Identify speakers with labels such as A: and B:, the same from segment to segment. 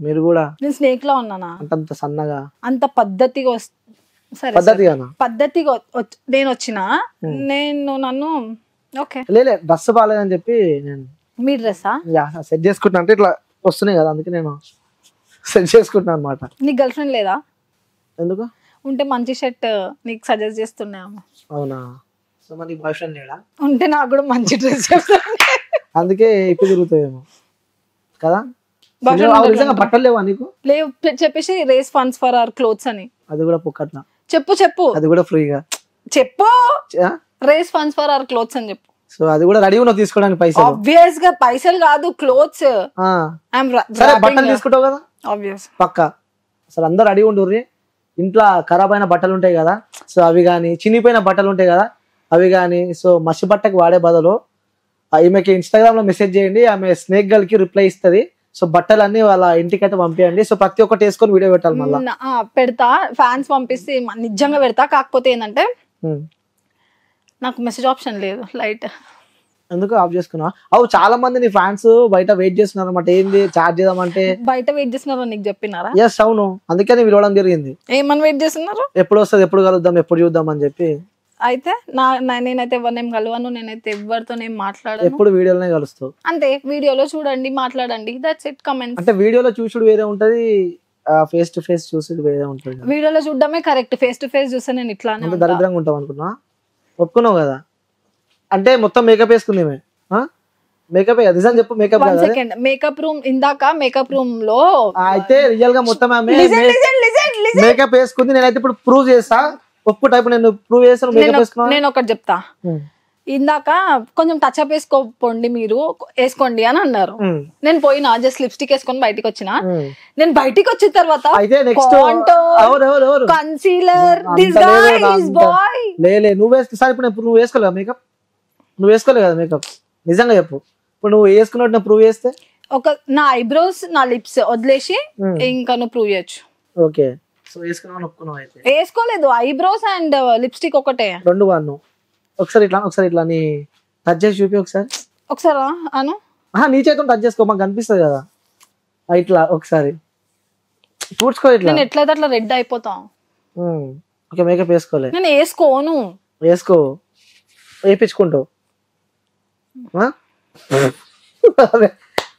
A: మీరు కూడా
B: నేను స్నేక్ లా ఉన్నానా?
A: అంత సన్నగా
B: అంత పద్ధతిగా సరే పద్ధతిగా నేను వచ్చిన నన్ను ఓకే
A: లేలే డ్రెస్ బాగాలేదని చెప్పి నేను
B: మీ డ్రెస్సా
A: సెట్ చేసుకుంటున్నా అంటే ఇట్లా వస్తున్నాయి కదా అందుకే నేను సెట్ చేసుకుంటున్నా అనమాట.
B: నీకు గర్ల్ ఫ్రెండ్ లేదా?
A: ఎందుకు
B: ఉంటే మంచి షర్ట్ నీకు సజెస్ట్ చేస్తున్నాము.
A: అవునా? సో మరి బాయ్ ఫ్రెండ్ లేడా?
B: ఉంటే నాకు కూడా మంచి డ్రెస్ చెప్తాను.
A: అందుకే ఇప్పుడు తిరుగుతాయేమో కదా. బట్టలు లేవా నీకు?
B: లేవు చెప్పేసి raise funds for our clothes అని.
A: అది కూడా పొక్కట్లా
B: చెప్పు
A: అది కూడా ఫ్రీగా
B: చెప్పు. Raise funds for our clothes అని చెప్పు.
A: సో అది కూడా రెడీ ఉన్నా తీసుకోవడానికి పైసలు?
B: ఆబ్వియస్ గా పైసలు కాదు క్లోత్స్.
A: సరే బట్టలు తీసుకుంటావు కదా
B: ఆబ్వియస్ పక్క.
A: అసలు అందరు రెడీ ఉండుర్రి. ఇంట్లో ఖరాబ్ అయిన బట్టలు ఉంటాయి కదా, సో అవి కానీ చినిగిపోయిన బట్టలు ఉంటాయి కదా అవి కానీ, సో మసి బట్టకి వాడే బదులు ఈమెకి ఇన్స్టాగ్రామ్ లో మెసేజ్ చేయండి, ఆమె స్నేక్ గర్ల్ కి రిప్లై ఇస్తుంది. సో బట్టలన్నీ వాళ్ళ ఇంటికైతే పంపించండి. సో ప్రతి ఒక్కటి వేసుకొని వీడియో పెట్టాలి. మళ్ళీ
B: పెడతా, ఫ్యాన్స్ పంపిస్తే నిజంగా పెడతా. కాకపోతే ఏంటంటే నాకు మెసేజ్ ఆప్షన్ లేదు. లైట్
A: ఎందుకు ఆఫ్ చేసుకున్నా? అవు చాలా మంది నీ ఫ్యాన్స్ బయట వెయిట్ చేస్తున్నారు అన్నమాట. ఏంది చార్జ్ చేద్దామంటే
B: బయట వెయిట్ చేస్తున్నారు నీకు చెప్పినారా?
A: ఎస్ అవును, అందుకే నేను పిలవడం జరిగింది.
B: ఏమని వెయిట్ చేస్తున్నారు?
A: ఎప్పుడు వస్తుంది, ఎప్పుడు కలుద్దాం, ఎప్పుడు చూద్దాం అని చెప్పి.
B: అయితే నేనైతే ఎవరినేం కలవను, నేనైతే ఎవరితో మాట్లాడను.
A: ఎప్పుడు వీడియోలోనే కలుస్తావు
B: అంతే. వీడియోలో చూడండి, మాట్లాడండి, దట్స్ ఇట్. కమెంట్స్ అంటే
A: వీడియోలో చూసుడు వేరే ఉంటది, ఫేస్ టు ఫేస్ చూసుడు వేరే ఉంటది.
B: వీడియోలో చూడడమే కరెక్ట్, ఫేస్ టు ఫేస్ చూస్తే నేను ఇట్లానే
A: దరిద్రంగా ఉంటావు అనుకున్నా. ఒప్పుకున్నావు కదా? అంటే మొత్తం మేకప్ వేసుకుంది మేకప్ నిజం చెప్పు. మేకప్
B: మేకప్ రూమ్ ఇందాక మేకప్ రూమ్ లో
A: అయితే రియల్ గా మొత్తం మేకప్ వేసుకుంది. నేనైతే ఇప్పుడు ప్రూవ్ చేస్తా. ఒప్పు టైప్ నేను ప్రూవ్ చేస్తాను.
B: నేను ఒకటి చెప్తా. ఇందాక కొంచెం టచ్ అప్ వేసుకోండి, మీరు వేసుకోండి అని అన్నారు. నేను పోయినా జస్ట్ లిప్స్టిక్ వేసుకొని బయటికి వచ్చిన. నేను బయటికి వచ్చిన తర్వాత కన్సీలర్
A: నువ్వు వేసుకున్నా. ఇప్పుడు నువ్వు వేసుకోలేదా మేకప్? నువ్వు వేసుకోలేదు కదా మేకప్? నిజంగా చెప్పు. ఇప్పుడు నువ్వు వేసుకున్నట్టు ప్రూవ్ చేస్తే
B: నా ఐబ్రోస్ నా లిప్స్ వదిలేసి ఇంకా నువ్వు ప్రూవ్ చేయొచ్చు.
A: ఓకే, సో వేసుకున్నావు ఒప్పుకున్నావు. అయితే
B: వేసుకోలేదు, ఐబ్రోస్ అండ్ లిప్స్టిక్ ఒకటే.
A: రెండు వాడు ఒకసారి ఇట్లా నీ టచ్ చేసి చూపి ఒకసారి.
B: అను
A: నీ చేతితో టచ్ చేసుకో, మాకు కనిపిస్తుంది కదా ఇట్లా. ఒకసారి చూడ్చుకో. ఇట్లా
B: నేను ఎట్లయితే అట్లా రెడ్ అయిపోతాం.
A: ఓకే, మేకప్ వేసుకోలే?
B: నేను వేసుకోను.
A: వేసుకో, వేయించుకుంటావు.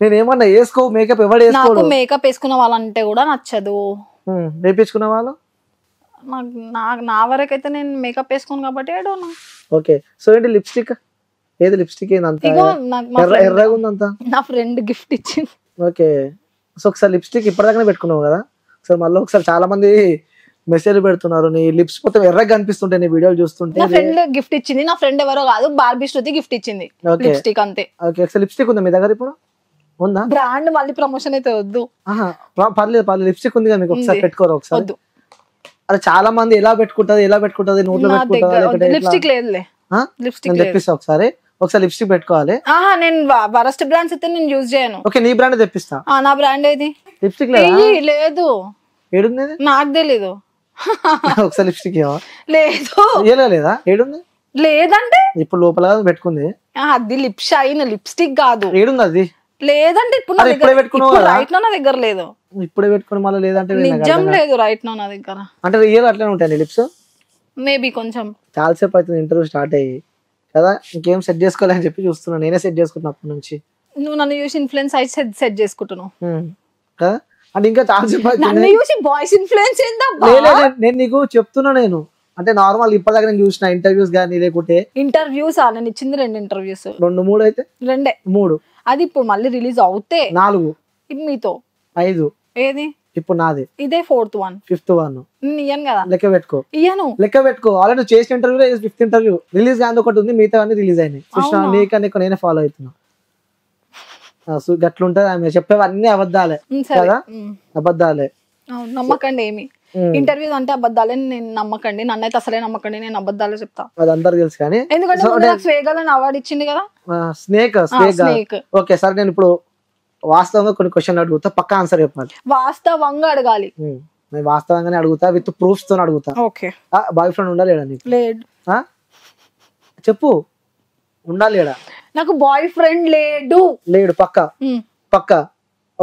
A: నేనేమన్నా వేసుకో మేకప్ ఎవరు వేసుకోడు.
B: మేకప్ వేసుకున్న వాళ్ళంటే కూడా నచ్చదు.
A: వేయించుకున్న వాళ్ళు
B: నా వరకైతే నేను మేకప్ వేసుకోను కాబట్టి ఏడోనా.
A: ఓకే, సో ఏంటి లిప్స్టిక్? ఏది లిప్స్టిక్? ఎర్రగా ఉందంతా.
B: నా ఫ్రెండ్ గిఫ్ట్ ఇచ్చింది.
A: ఓకే, సో ఒకసారి లిప్స్టిక్ ఇప్పటిదాకానే పెట్టుకున్నావు కదా, ఒకసారి మళ్ళీ ఒకసారి. చాలా మంది మెసేజ్ పెడుతున్నారు, నీ లిప్స్ మొత్తం ఎర్రగా కనిపిస్తుంటాయి నీ వీడియోలు చూస్తుంటే.
B: నా ఫ్రెండ్ గిఫ్ట్ ఇచ్చింది. నా ఫ్రెండ్ ఎవరో కాదు, బార్బీ శృతి గిఫ్ట్ ఇచ్చింది లిప్స్టిక్, అంతే.
A: ఓకే, ఒకసారి లిప్స్టిక్ ఉందా మీ దగ్గర? ఇప్పుడు ఉందా?
B: బ్రాండ్ మళ్ళీ ప్రమోషన్ అయితే వద్దు.
A: పర్లేదు, లిప్స్టిక్ ఉంది కదా మీకు, ఒకసారి పెట్టుకోరు ఒకసారి. అరే చాలా మంది ఎలా పెట్టుకుంటది నోట్లో పెట్టుకుంటా.
B: లిప్స్టిక్ లేదులే, లిప్స్టిక్
A: తెప్పిస్తా. ఒకసారి లిప్స్టిక్ పెట్టుకోవాలి.
B: నేను వరస్ట్ బ్రాండ్స్ అయితే నేను యూజ్ చేయను.
A: ఓకే, నీ బ్రాండ్ తెప్పిస్తా.
B: నా బ్రాండ్ ఏది?
A: లిప్స్టిక్
B: లేదు.
A: ఏడుంది?
B: నాకు తెలీదు.
A: ఒకసారి లిప్స్టిక్
B: లేదు.
A: లేదా? ఏడుంది?
B: లేదంటే
A: ఇప్పుడు లోపల పెట్టుకుంది.
B: అది లిప్ షైన్, లిప్స్టిక్ కాదు.
A: ఏడుంది అది?
B: లేదంటే ఇప్పుడు రైట్ నా దగ్గర లేదు.
A: ఇప్పుడే పెట్టుకుని మళ్ళీ లేదంటే
B: నిజం లేదు, రైట్ నా దగ్గర.
A: అంటే రియల్ అట్లనే ఉంటాయి లిప్స్?
B: మేబీ కొంచెం.
A: చాలాసేపు అవుతుంది ఇంటర్వ్యూ స్టార్ట్ అయ్యి కదా, ఇంకేం సెట్ చేసుకోవాలని చెప్పి చూస్తున్నా. నేనే సెట్ చేసుకుంటున్నా అప్పటి నుంచి.
B: నువ్వు నన్ను చూసి ఇన్ఫ్లుయెన్స్ అయితే సెట్ చేసుకుంటున్నావు
A: కదా. అంటే ఇంకా చాలాసేపు
B: బాయ్స్ ఇన్ఫ్లుయెన్స్
A: నేను నీకు చెప్తున్నా. నేను అంటే నార్మల్ ఇప్పటిదాకా నేను చూసిన ఇంటర్వ్యూస్ కానీ లేకుంటే
B: ఇంటర్వ్యూస్ నేను ఇచ్చింది 2 ఇంటర్వ్యూస్.
A: 2 3 అయితే
B: 2 3. అది ఇప్పుడు మళ్ళీ రిలీజ్ అవుతే
A: 4.
B: మీతో
A: 5.
B: ఏది?
A: ఇప్పుడు నాది
B: ఇదే 4th one,
A: 5th one.
B: ఇయ్యను కదా,
A: లెక్క పెట్టుకో. లెక్క పెట్టుకో. ఆల్రెడీ చేసిన ఇంటర్వ్యూ 5th ఇంటర్వ్యూ రిలీజ్ కానీ ఒకటి ఉంది, మిగతా అన్ని రిలీజ్ అయినాయి. చూసిన నీకన్నా నేనే ఫాలో అవుతున్నా. గట్లుంటది ఆమె చెప్పేవన్నీ అబద్ధాలే కదా, అబద్ధాలే.
B: నమ్మకండి. ఏమి ఇంటర్వ్యూస్ అంటే అబద్ధాలే, నేను నమ్మకండి. నన్నైతే అసలే నమ్మకండి, నేను అబద్ధాలే చెప్తా.
A: అది అందరు తెలుసు కానీ.
B: ఎందుకంటే స్వేగాలని అవార్డు ఇచ్చింది కదా
A: స్నేక్. ఓకే, సరే నేను ఇప్పుడు వాస్తవంగా కొన్ని క్వశ్చన్లు అడుగుతా, పక్కా ఆన్సర్ చెప్పాలి.
B: వాస్తవంగా అడగాలి.
A: నేను వాస్తవంగానే అడుగుతా, విత్ ప్రూఫ్స్ తో అడుగుతా.
B: ఓకే,
A: బాయ్ ఫ్రెండ్ ఉండాలి నీకు?
B: లేడు.
A: చెప్పు, ఉండాలి.
B: నాకు బాయ్ ఫ్రెండ్ లేడు.
A: పక్కా?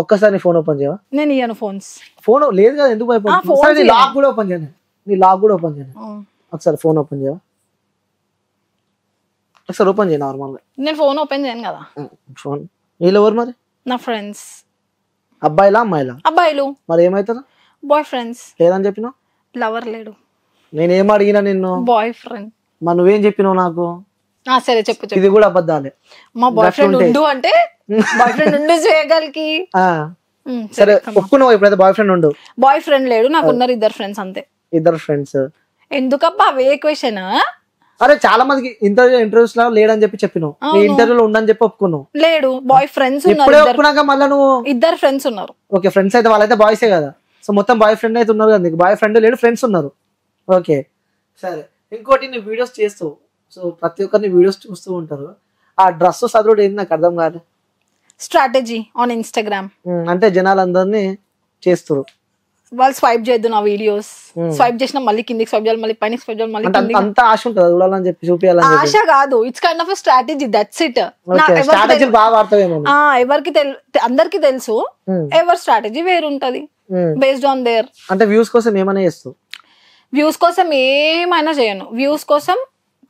A: ఒక్కసారి నీ ఫోన్ ఓపెన్ చేయవా?
B: నేను ఇయ్యను ఫోన్స్.
A: ఫోన్ లేదు కదా, ఎందుకు భయపడుతున్నావు? ఒకసారి నీ లాక్ కూడా ఓపెన్ చేయను, నీ లాక్ కూడా ఓపెన్ చేయను. ఒకసారి ఫోన్ ఓపెన్ చేయవా? ఒకసారి ఓపెన్ చేయ నార్మల్ గా.
B: నేను ఫోన్ ఓపెన్ చేయను కదా.
A: ఫోన్ వీళ్ళు ఎవరు మరి?
B: నా ఫ్రెండ్స్.
A: అబ్బాయిలా అమ్మాయిలా?
B: అబ్బాయిలు.
A: మరి ఏమైతారు?
B: Bye friends.
A: లేదని చెప్పినావు.
B: లవర్ లేడు.
A: నేనేం అడిగినా నిన్ను?
B: Boy friend.
A: మరి నువ్వేం చెప్పినావు నాకు?
B: సరే చెప్పు.
A: ఇది కూడా అబద్ధాలే.
B: మా బాయ్ ఫ్రెండ్ ఉండు అంటే బాయ్ ఫ్రెండ్ ఉండు చేయగలికి.
A: సరే ఒప్పుకున్నావు, ఇప్పుడైతే బాయ్ ఫ్రెండ్ ఉండు.
B: బాయ్ ఫ్రెండ్ లేడు, నాకు ఉన్నారు 2 ఫ్రెండ్స్ అంతే.
A: 2 ఫ్రెండ్స్
B: ఎందుకబ్బా అవే క్వశ్చన్?
A: అరే చాలా మందికి ఇంటర్వ్యూస్ లో లేడని చెప్పినావు, నీ ఇంటర్వ్యూలో ఉండని చెప్పి ఒప్పుకున్నావు.
B: లేడు, బాయ్ ఫ్రెండ్స్
A: ఇప్పుడే ఒప్పుకున్నాక మళ్ళీ నువ్వు
B: 2 ఫ్రెండ్స్ ఉన్నారు.
A: ఓకే, ఫ్రెండ్స్ అయితే వాళ్ళైతే బాయ్సే కదా, సో మొత్తం బాయ్ ఫ్రెండ్ అయితే ఉన్నారు కదా నీకు. బాయ్ ఫ్రెండ్ లేడు, ఫ్రెండ్స్ ఉన్నారు. ఓకే సరే. ఇంకోటి నీ వీడియోస్ చేస్తావు, సో ప్రతి ఒక్కరిని వీడియోస్ చూస్తూ ఉంటారు. ఆ డ్రెస్ చదువుడు ఏంది నాకు అర్థం కాదు.
B: స్ట్రాటజీ ఆన్ ఇన్స్టాగ్రామ్
A: అంటే జనాలందరినీ చేస్తారు,
B: వాళ్ళు స్వైప్ చేయొద్దు నా వీడియోస్. స్వైప్ చేసిన మళ్ళీ కిందికి స్వైప్ చేయాలి, మళ్ళీ పైన స్వైప్ చేయాలి, మళ్ళీ కిందికి.
A: అంత ఆశ ఉంటుంది చూడాలని చెప్పి, చూపించాలని.
B: ఆశ కాదు, it's kind of strategy, that's it.
A: Strategy బాగా వాడతావేమో.
B: ఎవరికి అందరికి తెలుసు, ఎవరి స్ట్రాటజీ వేరు ఉంటది బేస్డ్ ఆన్ దేర్.
A: అంటే వ్యూస్ కోసం ఏమైనా చేస్తావు?
B: వ్యూస్ కోసం ఏమైనా చేయను. వ్యూస్ కోసం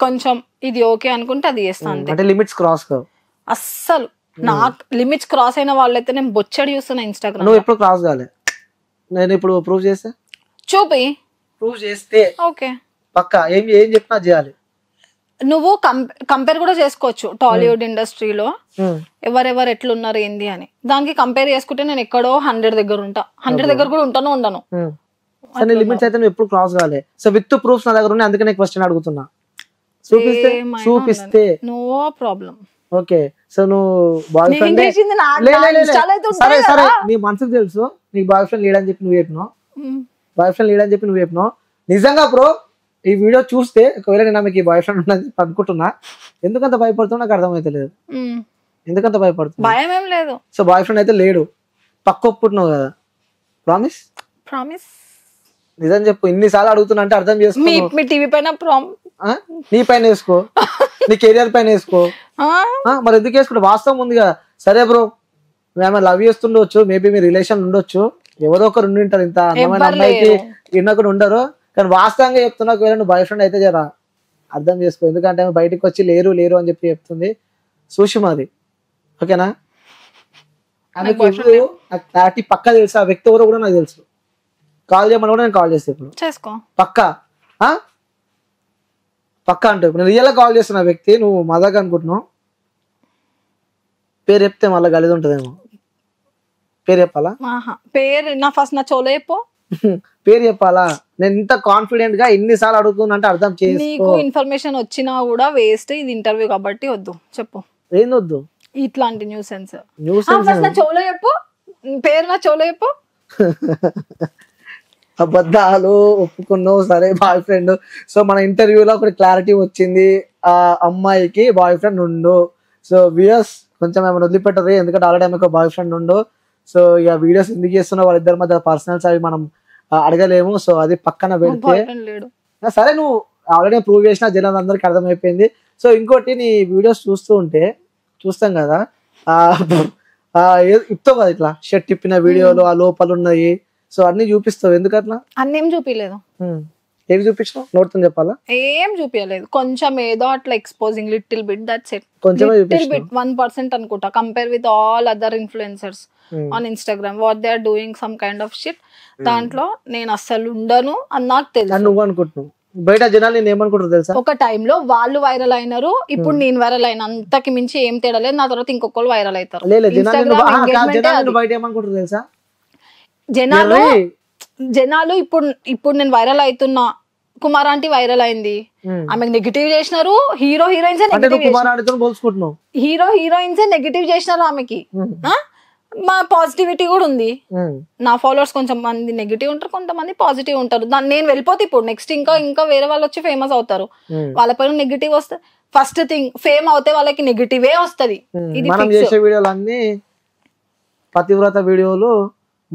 B: కొంచెం ఇది ఓకే అనుకుంటే అది చేస్తాను.
A: అంటే లిమిట్స్ క్రాస్ కావు
B: అస్సలు. నాకు లిమిట్స్ క్రాస్ అయిన వాళ్ళైతే నేను బొచ్చడి చూస్తున్నా ఇన్స్టాగ్రామ్.
A: నువ్వు ఎప్పుడు క్రాస్ కాలే, నేను ఇప్పుడు ప్రూవ్ చేస్తే
B: చూపి.
A: ప్రూవ్ చేస్తే ఓకే పక్కా ఏం చెప్పినా చేయాలి.
B: నువ్వు కంపేర్ కూడా చేసుకోవచ్చు టాలీవుడ్ ఇండస్ట్రీలో ఎవరెవరు ఎట్లున్నారు ఏంది అని. దానికి కంపేర్ చేసుకుంటే నేను ఎక్కడో 100 దగ్గర ఉంటా. 100 దగ్గర కూడా ఉంటాను ఉండను.
A: లిమిట్స్ అయితే నువ్వు ఎప్పుడు క్రాస్ కాలే. సో విత్ ప్రూఫ్స్ నా దగ్గర ఉన్నాయి, అందుకే నేను క్వశ్చన్ అడుగుతున్నా. చూపిస్తే
B: నో ప్రాబ్లం.
A: ఓకే, సో నువ్వు బాయ్ ఫ్రెండ్ సరే సరే, నీ మనసుకు తెలుసు నీకు బాయ్ ఫ్రెండ్ లేడని చెప్పి నువ్వు చెప్పినావు. బాయ్ ఫ్రెండ్ లేడని చెప్పి నువ్వు చెప్పినావు. నిజంగా బ్రో ఈ వీడియో చూస్తే ఒకవేళ నేను మీకు బాయ్ ఫ్రెండ్ ఉండని అనుకుంటున్నా, ఎందుకంత భయపడుతున్నా నాకు అర్థమైతలేదు. ఎందుకంత భయపడుతున్నా?
B: భయం ఏం లేదు.
A: సో బాయ్ ఫ్రెండ్ అయితే లేడు, పక్క ఒప్పుకుంటున్నావు కదా? ప్రామిస్?
B: ప్రామిస్.
A: నిజం చెప్పు. ఇన్నిసార్లు అడుగుతున్నా అంటే అర్థం చేసుకో.
B: మీ టీవీ పైన
A: నీ పైన వేసుకో, నీ కెరియర్ పైన వేసుకో. మరి ఎందుకు వేసుకుంటా? వాస్తవం ఉంది కదా. సరే బ్రో, మేము లవ్ చేస్తుండొచ్చు, మేబీ మీ రిలేషన్ ఉండొచ్చు, ఎవరో ఒకరు ఉండి ఉంటారు, ఇంత అందమైన అమ్మాయికి విన్నకుండా ఉండరు. కానీ వాస్తవంగా చెప్తున్నా, ఒకవేళ నువ్వు బాయ్ ఫ్రెండ్ అయితే జరా అర్థం చేసుకో. ఎందుకంటే ఆమె బయటకు వచ్చి లేరు లేరు అని చెప్పి చెప్తుంది సుషిమాది. ఓకేనా? ఆమె క్లారిటీ పక్కా తెలుసు, ఆ వ్యక్తి ఎవరో కూడా నాకు తెలుసు. కాల్ చేయమని కూడా నేను కాల్ చేస్తే ఇప్పుడు
B: చేసుకో
A: పక్కా. పక్కా అంటే నేను రియల్ గా కాల్ చేస్తున్నా వ్యక్తి, నువ్వు మజాక్ అనుకుంటున్నావు. పేరు చెప్తే మళ్ళీ గలీజ్ ఉంటదేమో. పేరు చెప్పాలా?
B: పేరు నా ఫస్ట్ నా చోలో చెప్పు.
A: పేరు చెప్పాలా? నేను ఇంత కాన్ఫిడెంట్ గా ఎన్నిసార్లు అడుగుతున్నా అంటే అర్థం చేసుకో.
B: నీకు ఇన్ఫర్మేషన్ వచ్చినా కూడా వేస్ట్, ఇది ఇంటర్వ్యూ కాబట్టి వద్దు. చెప్పు
A: ఏం వద్దు?
B: ఇట్లాంటి న్యూసెన్స్. నా చోలో చెప్పు, పేరు నా చోలో చెప్పు.
A: అబద్ధాలు ఒప్పుకున్నావు, సరే బాయ్ ఫ్రెండ్. సో మన ఇంటర్వ్యూలో ఒకటి క్లారిటీ వచ్చింది, ఆ అమ్మాయికి బాయ్ ఫ్రెండ్ ఉండు. సో వ్యూయర్స్ కొంచెం ఏమైనా వదిలిపెట్టరు, ఎందుకంటే ఆల్రెడీ ఆమెకు బాయ్ ఫ్రెండ్ ఉండు. సో ఇక వీడియోస్ ఎందుకు చేస్తున్నావు, వాళ్ళిద్దరి మధ్య పర్సనల్స్ అవి మనం అడగలేము. సో అది పక్కన పెడితే సరే, నువ్వు ఆల్రెడీ ప్రూవ్ చేసిన జనాలు అందరికి అర్థమైపోయింది. సో ఇంకోటి, నీ వీడియోస్ చూస్తాం కదా, ఇస్తావు కదా ఇట్లా షర్ట్ తిప్పిన వీడియోలు, ఆ లోపల ఉన్నాయి, సో అన్ని చూపిస్తావు. ఎందుకట్లా?
B: అన్ని ఏం చూపించలేదు.
A: ఏం చూపించినావు? నోట్తో చెప్పాలా?
B: ఏం చూపించలేదు, కొంచెం ఏదో అట్లా exposing little bit, that's it.
A: కొంచెం
B: లిటిల్ బిట్, 1% అనుకుంటా, compare with all other influencers on Instagram, what they are doing some kind of shit. దాంట్లో నేను అస్సలు ఉండను అని నాకు తెలుసు.
A: నువ్వు అనుకుంటున్నావు, బయట జనాలు నేను ఏమనుకుంటారు తెలుసా?
B: ఒక టైంలో వాళ్ళు వైరల్ అయినారు, ఇప్పుడు నేను వైరల్ అయిన, అంతకి మించి ఏం తేడా లేదు. నా తర్వాత ఇంకొకరు వైరల్ అవుతారు.
A: బయట ఏమనుకుంటారు తెలుసా?
B: జనాలు ఇప్పుడు నేను వైరల్ అవుతున్నా, కుమార్ ఆంటీ వైరల్ అయింది, ఆమెకు నెగిటివ్ చేసినారు. హీరో హీరోయిన్స్ నెగిటివ్ చేసినారు ఆమెకి. మా పాజిటివిటీ కూడా ఉంది. నా ఫాలోవర్స్ కొంచెం మంది నెగిటివ్ ఉంటారు, కొంతమంది పాజిటివ్ ఉంటారు. నేను వెళ్ళిపోతే ఇప్పుడు నెక్స్ట్ ఇంకా వేరే వాళ్ళు వచ్చి ఫేమస్ అవుతారు, వాళ్ళ పైన నెగిటివ్ వస్తుంది. ఫస్ట్ థింగ్, ఫేమ్ అవుతే వాళ్ళకి నెగిటివే వస్తుంది.
A: మనం చేసే వీడియోలు అన్ని పతివ్రత వీడియోలు,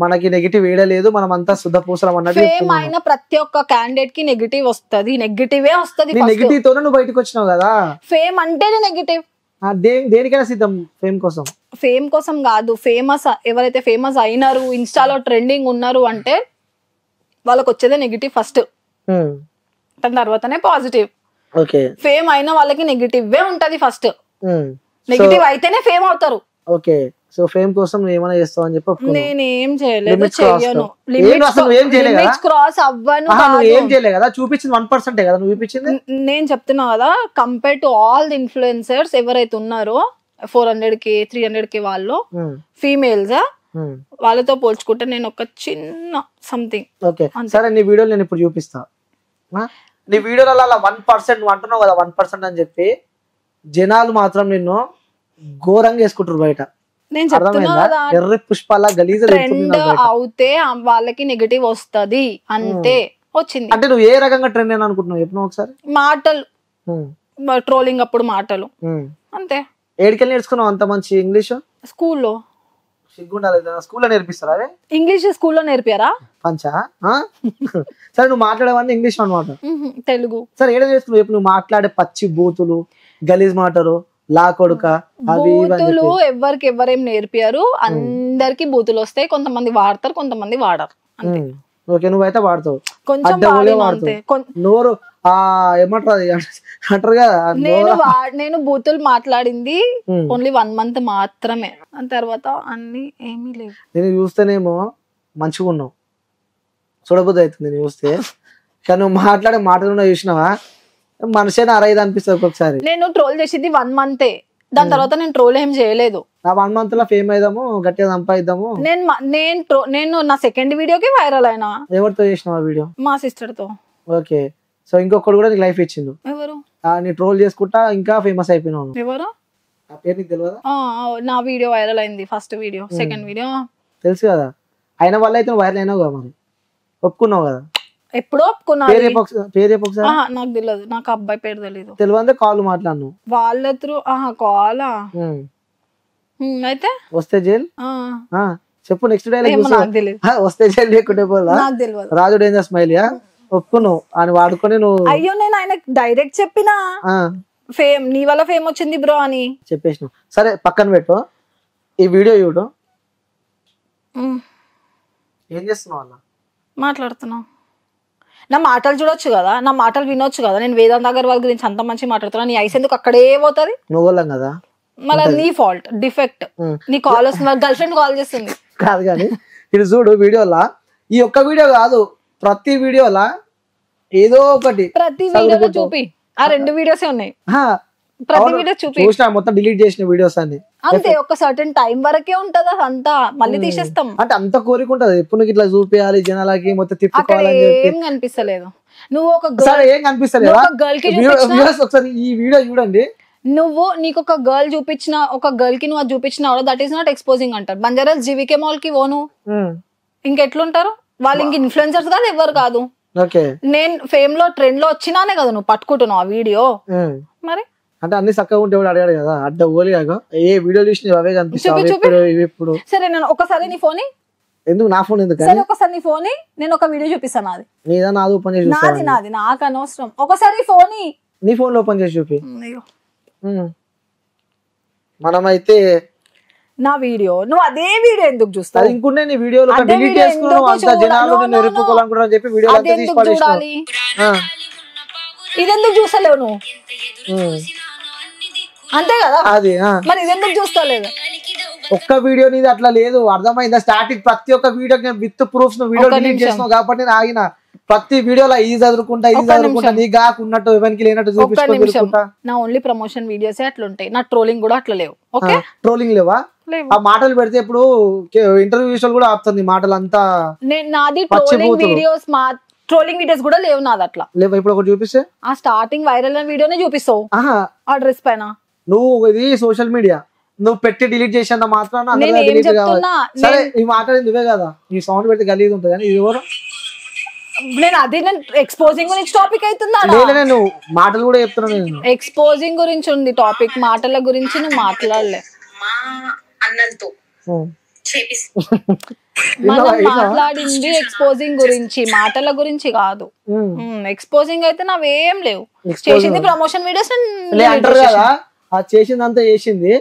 A: మనకి నెగిటివ్ వేయలేదు, మనం అంతా శుద్ధ పూసలం అన్నట్టు.
B: ఫేమ్ అయిన ప్రతి ఒక్క క్యాండిడేట్ కి నెగిటివ్ వస్తుంది, నెగిటివే వస్తుంది.
A: నెగిటివ్ తోనే నువ్వు బయటకు వచ్చినావు కదా.
B: ఫేమ్ అంటేనే నెగిటివ్.
A: దేనికైనా సిద్ధం ఫేమ్ కోసం.
B: ఫేమ్ కోసం కాదు, ఫేమస్ ఎవరైతే ఫేమస్ అయినారు, ఇన్స్టాలో ట్రెండింగ్ ఉన్నారు అంటే వాళ్ళకి వచ్చేదే నెగిటివ్ ఫస్ట్, దాని తర్వాతనే పాజిటివ్.
A: ఓకే
B: ఫేమ్ అయిన వాళ్ళకి నెగిటివ్ ఉంటది ఫస్ట్, నెగిటివ్ అయితేనే ఫేమ్ అవుతారు.
A: ఓకే సో ఫేమ్ కోసం నువ్వు ఏమైనా చేస్తావు అని చెప్పి
B: నేనేం చేయలేదు,
A: Limits cross
B: చెయ్యను,
A: అసలు ఏం చేయలే కదా?
B: క్రాస్ అవ్వను.
A: నువ్వు ఏం చేయలే కదా, చూపించింది 1% కదా నువ్వు చూపించింది.
B: నేను చెప్తున్నా కదా, compare to all the influencers ఎవరైతే ఉన్నారో 400K 300K వాళ్ళు ఫీమేల్స్, వాళ్ళతో పోల్చుకుంటే నేను ఒక చిన్న సంథింగ్.
A: ఓకే సరే, నీ వీడియోలు నేను ఇప్పుడు చూపిస్తా. నీ వీడియోలలో అలా 1% అంటున్నావు కదా, 1% అని చెప్పి జనాలు మాత్రం నిన్ను ఘోరంగా వేసుకుంటారు బయట.
B: నేను చెప్తున్నా కదా,
A: ఎర్ర పుష్పాల గలీజ
B: ట్రెండ్ అవుతే వాళ్ళకి నెగటివ్ వస్తది అంతే. వచ్చింది
A: అంటే నువ్వు ఏ రకంగా ట్రెండ్ అని అనుకుంటున్నావు చెప్పు ఒకసారి.
B: మాటలు, ట్రోలింగ్ అప్పుడు మాటలు అంతే.
A: ఏడికెళ్ళి నేర్చుకున్నావు అంత మంచి ఇంగ్లీష్?
B: స్కూల్లో.
A: సిగ్గుండాలి, స్కూల్లో నేర్పిస్తారా అదే
B: ఇంగ్లీష్? స్కూల్లో నేర్పారా
A: పంచా? సరే నువ్వు మాట్లాడేవన్నీ ఇంగ్లీష్ అనమాట.
B: తెలుగు
A: సరే ఏడ నేర్చుకున్నావు చెప్పు? నువ్వు మాట్లాడే పచ్చి బూతులు, గలీజ్ మాటలు, లా కొడుక,
B: బూతులు ఎవరికి ఎవరేం నేర్పారు? అందరికి బూతులు వస్తాయి, కొంతమంది వాడతారు, కొంతమంది వాడరు.
A: ఓకే నువ్వైతే వాడతావు,
B: కొంచెం
A: నోరు ఏమంటారు అంటారు కదా.
B: నేను బూతులు మాట్లాడింది ఓన్లీ 1 month మాత్రమే, దాని తర్వాత అన్ని ఏమీ లేవు.
A: నేను చూస్తేనేమో మంచిగా ఉన్నావు, చూడబుద్ధి అవుతుంది నేను చూస్తే, కానీ నువ్వు మాట్లాడే మాటలు చూసినావా మనిషిని అరైదు అనిపిస్తుంది ఒక్కొక్కసారి.
B: నేను ట్రోల్ చేసింది 1 month, దాని తర్వాత నేను ట్రోల్ ఏం చేయలేదు.
A: నా 1 month లో ఫేమ్ అయిదాము, గట్టిగా సంపాదిద్దాము.
B: నేను నా సెకండ్ వీడియోకి వైరల్ అయినా.
A: ఎవరితో చేసినావు ఆ వీడియో?
B: మా సిస్టర్ తో.
A: ఓకే సో ఇంకొకటి కూడా నీకు లైఫ్ ఇచ్చిండు.
B: ఎవరు?
A: నీ ట్రోల్ చేసుకుంటా ఇంకా ఫేమస్ అయిపోయినావు.
B: ఎవరు?
A: ఆ పేరు నీకు తెలియదా?
B: నా వీడియో వైరల్ అయింది, ఫస్ట్ వీడియో. సెకండ్ వీడియో తెలుసు
A: కదా, అయిన వల్ల అయితే నువ్వు వైరల్ అయినావు కదా, మరి ఒప్పుకున్నావు కదా.
B: ఎప్పుడో ఒప్పుకున్నా.
A: పేరు ఒకసారి.
B: నాకు తెలియదు, నాకు అబ్బాయి పేరు తెలియదు.
A: తెలియదు కాల్ మాట్లాడను
B: వాళ్ళ త్రూ. కాలా అయితే
A: వస్తే జైల్ చెప్పు. నెక్స్ట్ డైలాగ్ వస్తే జైలు లేకుంటే పోదా, రాజు డేంజర్ స్మైల్ ఒప్పుకున్నావు అని వాడుకొని నువ్వు.
B: అయ్యో నేను ఆయన డైరెక్ట్ చెప్పినా ఫేమ్ నీ వల్ల ఫేమ్ వచ్చింది బ్రో అని
A: చెప్పేసినావు. సరే పక్కన పెట్టు, ఈ వీడియో చూడు. ఏం చేస్తున్నావు అలా
B: మాట్లాడుతున్నావు? నా మాటలు చూడొచ్చు కదా, నా మాటలు వినొచ్చు కదా. నేను వేదాంత్ అగర్వాల్ గురించి అంత మంచి మాట్లాడుతున్నా, నీ ఐస్ ఎందుకు అక్కడే పోతుంది?
A: నువ్వు కదా,
B: మళ్ళీ నీ ఫాల్ట్, డిఫెక్ట్. నీ కాల్ వస్తుంది, గర్ల్ ఫ్రెండ్ కాల్ చేస్తుంది
A: కాదు. కానీ ఇది చూడు వీడియోలా, ఈ ఒక్క వీడియో కాదు, ప్రతి వీడియోలా ఏదో ఒకటి.
B: ప్రతి వీడియోలో చూపి, ఆ 2 వీడియోసే ఉన్నాయి. ప్రతి వీడియో చూపి
A: చూసినా, మొత్తం డిలీట్ చేసిన వీడియోస్ అన్ని
B: అంతే. ఒక సర్టెన్ టైం వరకే ఉంటది అదంతా, మళ్ళీ తీసేస్తాం.
A: అంటే అంత కోరిక ఉంటది ఎప్పుడు ఇట్లా చూపించాలి జనాలకి, మొత్తం తిప్పుకోవాలని.
B: ఏం కనిపిస్తలేదు. నువ్వు ఒక
A: ఏం కనిపిస్తలేదు ఒకసారి ఈ వీడియో చూడండి.
B: నువ్వు నీకు ఒక గర్ల్ చూపించిన, ఒక గర్ల్ కి నువ్వు చూపించిన దట్ ఈస్ నాట్ ఎక్స్పోజింగ్ అంటారు. బంజారాస్ జీవికే మాల్ కి పోను, ఇంకెట్లుంటారు వాళ్ళు? ఇంక ఇన్ఫ్లుయెన్సర్స్ కాదు, ఎవరు కాదు. నేను ఫేమ్ లో ట్రెండ్ లో వచ్చినానే కదా నువ్వు పట్టుకుంటున్నావు ఆ వీడియో. మరి
A: అంటే అన్ని చక్కగా ఉంటే అడిగాడు కదా, అడ్డ ఓలి ఏ వీడియో చూసి అవే కనిపిస్తాయి ఇప్పుడు.
B: సరే నేను ఒకసారి నీ ఫోన్
A: ఎందుకు? నా ఫోన్ ఎందుకు?
B: సరే ఒకసారి నీ ఫోన్ నేను ఒక వీడియో చూపిస్తాను. నాది
A: నీదా? నాది ఓపెన్ చేసి
B: నాది నాది నాకు అనవసరం. ఒకసారి ఫోన్
A: నీ ఫోన్ లో ఓపెన్ చేసి చూపి. మనమైతే
B: నా వీడియో నువ్వు అదే వీడియో ఎందుకు చూస్తావు?
A: ఇంకుంటే నీ వీడియోలో డిలీట్ చేసుకున్నావు, అంత జనాలు నిన్ను ఎరుపుకోవాలనుకుంటారని చెప్పి వీడియో అంతా తీసి పడేసినావు.
B: ఇదెందుకు చూస్తలేవు నువ్వు? అంతే కదా,
A: అది
B: మరి ఇదెందుకు చూస్తలేదు?
A: ఒక్క వీడియో నీది అట్లా లేదు, అర్థమైందా? స్టార్టింగ్ ప్రతి ఒక్క వీడియో విత్ ప్రూఫ్స్ నువ్వు వీడియో డిలీట్ చేసినావు కాబట్టి నేను ఆగిన. ప్రతి వీడియోలో ఇది చదువుకుంటా నీ కాకున్నట్టు ఎవరికి లేనట్టు చూపించుకుంటా.
B: నా ఓన్లీ ప్రమోషన్ వీడియోస్ అట్లుంటాయి, నా ట్రోలింగ్ కూడా అట్లా లేవు. ఓకే
A: ట్రోలింగ్ లేవా? ఆ మాటలు పెడితే ఇప్పుడు ఇంటర్వ్యూస్ కూడా ఆపుతుంది మాటలు అంతా.
B: నాది ట్రోలింగ్ వీడియోస్, ట్రోలింగ్ వీడియోస్ కూడా లేవు నాది అట్లా
A: లేవు. ఇప్పుడు ఒకటి చూపిస్తే
B: ఆ స్టార్టింగ్ వైరల్ అయిన వీడియోనే చూపిస్తావు ఆ డ్రెస్ పైన.
A: నువ్వు ఇది సోషల్ మీడియా నువ్వు పెట్టి డిలీట్ చేసేంత మాత్రాన సరే ఈ మాటలు నువ్వే కదా, ఈ సౌండ్ పెడితే గలీజ్ ఉంటుంది కానీ ఇది ఎవరు?
B: నేను అదే నేను ఎక్స్పోజింగ్ గురించి టాపిక్ అవుతుందా?
A: నేను మాటలు కూడా చెప్తున్నాను. నేను
B: ఎక్స్పోజింగ్ గురించి ఉంది టాపిక్, మాటల గురించి నువ్వు మాట్లాడలే. మనం మాట్లాడింది ఎక్స్పోజింగ్ గురించి, మాటల గురించి కాదు. ఎక్స్పోజింగ్ అయితే నావేం లేవు. చేసింది ప్రమోషన్ వీడియోస్
A: అంటారు కదా, చేసిందంతా చేసింది.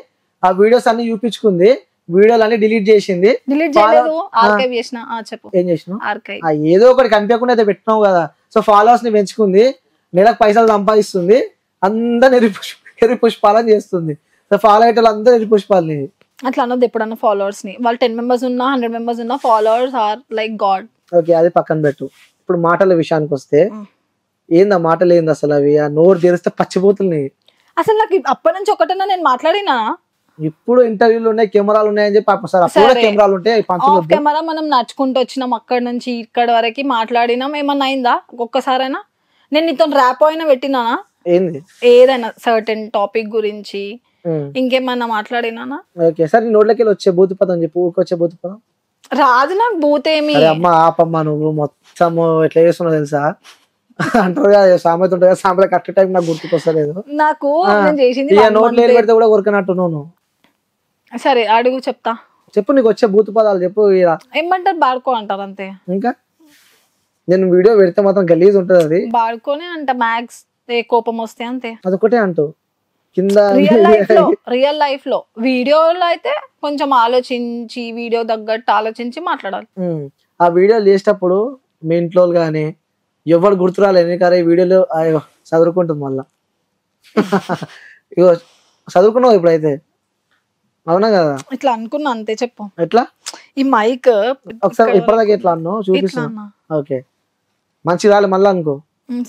A: ఆ వీడియోస్ అన్ని చూపించుకుంది, వీడియోలు అన్ని డిలీట్ చేసింది.
B: డిలీట్ చేయలేదు, ఆర్కైవ్ చేసిన. చెప్పు
A: ఏం చేసినావు?
B: ఆర్కైవ్
A: ఏదో ఒకటి కనిపించకుండా అయితే పెట్టినావు కదా. సో ఫాలోవర్స్ ని పెంచుకుంది, నెలకు పైసలు సంపాదిస్తుంది, అందరు ఎరి పుష్పాలని చేస్తుంది. సో ఫాలో అయ్యేటోళ్ళు అందరూ ఎరి పుష్పాలని.
B: అట్లా అన్నది ఎప్పుడన్నా ఫాలోవర్స్ ని. వాళ్ళు 10 members ఉన్నా 100 members ఉన్నా followers are like god.
A: Okay, అది పక్కన పెట్టు. ఇప్పుడు మాటల విషయానికి వస్తే ఏంది ఆ మాటలు, ఏంది అసలు అవి? ఆ నోరు తెరిస్తే పచ్చిపోతుంది.
B: అసలు నాకు అప్పటి నుంచి ఒకటన్నా నేను మాట్లాడినా?
A: ఇప్పుడు ఇంటర్వ్యూలు ఉన్నాయి, కెమెరాలు ఉన్నాయని చెప్పి అప్పుడు కెమెరాలు ఉంటాయి.
B: ఆఫ్ కెమెరా మనం నడుచుకుంటూ వచ్చినాం, అక్కడ నుంచి ఇక్కడ వరకు మాట్లాడినాం. ఏమన్నా అయిందా ఒక్కసారైనా? నేను నీతో ర్యాప్ అయినా పెట్టినానా?
A: ఏంది
B: ఏదైనా సర్టెన్ టాపిక్ గురించి ఇంకేమన్నా మాట్లాడినానా?
A: ఓకే, సరే నోట్లకి వచ్చే భూతిపదం చెప్పు. ఊరికొచ్చే భూతిపదం
B: రాదు నాకు. భూతేమి
A: అమ్మ ఆపమ్మ, నువ్వు మొత్తం ఎట్లా చేస్తున్నావు తెలుసా? అంటారు కదా సామెత ఉంటుంది కదా, సామెత కరెక్ట్ టైం నాకు గుర్తుకొస్తలేదు.
B: నాకు చేసింది
A: నోట్లు పెడితే కూడా ఉరకనట్టు నువ్వు.
B: సరే అడుగు, చెప్తా.
A: చెప్పు, నీకు వచ్చే భూత పదాలు చెప్పు.
B: ఏమంటారు? బాడుకో అంటారు అంతే.
A: ఇంకా నేను వీడియో పెడితే మాత్రం గలీజ్ ఉంటది. అది
B: బాడుకోనే అంట, మ్యాక్స్ కోపం వస్తే అంతే.
A: అదొకటే అంటూ కింద.
B: రియల్ లైఫ్ లో వీడియోలో అయితే కొంచెం ఆలోచించి, వీడియో తగ్గట్టు ఆలోచించి మాట్లాడాలి.
A: ఆ వీడియోలు చేసేటప్పుడు మీ ఇంట్లో గానీ ఎవరు గుర్తురాలి, ఎందుకంటే ఈ వీడియోలో చదువుకుంటుంది మళ్ళా. ఇగో చదువుకున్నావు ఇప్పుడైతే, అవునా కదా?
B: ఇట్లా అనుకున్నా అంతే. చెప్పు
A: ఎట్లా?
B: ఈ మైక్
A: ఒకసారి ఇప్పటిదాకా ఎట్లా అన్నావు చూపిస్తున్నా. ఓకే, మంచి రాలే మళ్ళా అనుకో.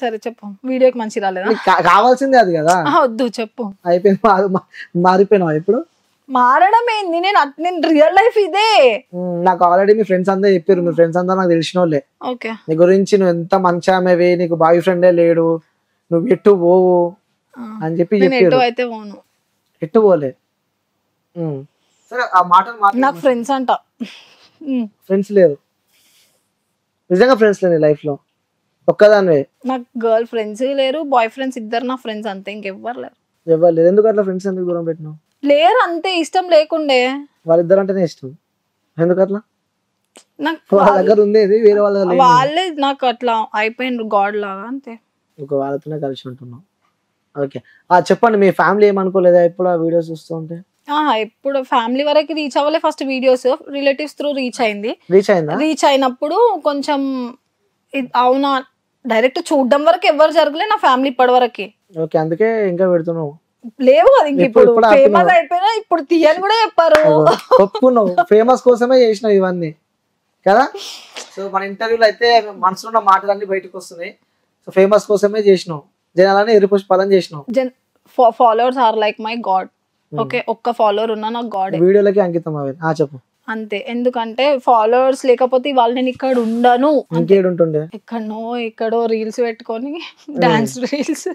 B: సరే చెప్పు. వీడియోకి మంచి రాలేదా?
A: కావాల్సిందే అది కదా.
B: వద్దు చెప్పు.
A: అయిపోయింది, మారిపోయినావు ఇప్పుడు.
B: మారడం ఏంది? నేను రియల్ లైఫ్ ఇదే.
A: నాకు ఆల్రెడీ మీ ఫ్రెండ్స్ అంతా చెప్పారు, మీ ఫ్రెండ్స్ అంతా నాకు తెలిసిన వాళ్ళే. నీ గురించి నువ్వు ఎంత మంచి ఆమెవి, నీకు బాయ్ ఫ్రెండే లేడు, నువ్వు ఎట్టు పోవు అని చెప్పి చెప్పారు. ఎట్టు పోలే. సరే ఆ మాటలు
B: నాకు ఫ్రెండ్స్ అంట.
A: ఫ్రెండ్స్ లేరు, నిజంగా ఫ్రెండ్స్ లేరు లైఫ్ లో, ఒక్కదానివే.
B: నాకు గర్ల్ ఫ్రెండ్స్ లేరు, బాయ్ ఫ్రెండ్స్ ఇద్దరు నా ఫ్రెండ్స్ అంతే, ఇంకెవ్వరు లేరు.
A: ఎవరు లేరు. ఎందుకు అట్లా ఫ్రెండ్స్ ఎందుకు దూరం పెట్టినావు?
B: లేరు అంతే, ఇష్టం లేకుండే.
A: వాళ్ళిద్దరు అంటేనే ఇష్టం, ఎందుకు అట్లా?
B: నాకు
A: వాళ్ళ దగ్గర ఉండేది వేరే
B: వాళ్ళే నాకు అట్లా అయిపోయిండ్రు గాడ్ లాగా అంతే.
A: వాళ్ళతోనే కలిసి ఉంటున్నాం. ఓకే, చెప్పండి, మీ ఫ్యామిలీ ఏమనుకోలేదా ఇప్పుడు ఆ వీడియోస్ చూస్తూ ఉంటే?
B: ఇప్పుడు ఫ్యామిలీ వరకు రీచ్ అవ్వలే. First videos relatives through reach అయింది. రీచ్ అయినప్పుడు కొంచెం అవునా, డైరెక్ట్ చూడడం వరకు ఎవరు జరగలే నా ఫ్యామిలీ ఇప్పటి వరకే.
A: ఓకే, అందుకే ఇంకా పెడుతున్నావు.
B: లేవు కదా ఇంక, ఇప్పుడు ఫేమస్ అయిపోయినా ఇప్పుడు తీయని కూడా చెప్పారు.
A: ఒప్పుకున్నావు, ఫేమస్ కోసమే చేసినావు ఇవన్నీ కదా. సో మన ఇంటర్వ్యూలో అయితే మనసులో ఉన్న మాటలన్నీ బయటకు వస్తున్నాయి. సో ఫేమస్ కోసమే చేసినావు, జనాలని ఎరిపుష్పాలని చేసినావు.
B: Followers are like my god. Okay, ఒక్క ఫాలోవర్ ఉన్నా నాకు గాడ్.
A: వీడియోలకి అంకితం అవి. చెప్పు.
B: అంతే, ఎందుకంటే ఫాలోవర్స్ లేకపోతే వాళ్ళు నేను ఇక్కడ ఉండను.
A: ఇంకేడుంటుండే?
B: ఎక్కడో రీల్స్ పెట్టుకొని డాన్స్ రీల్స్.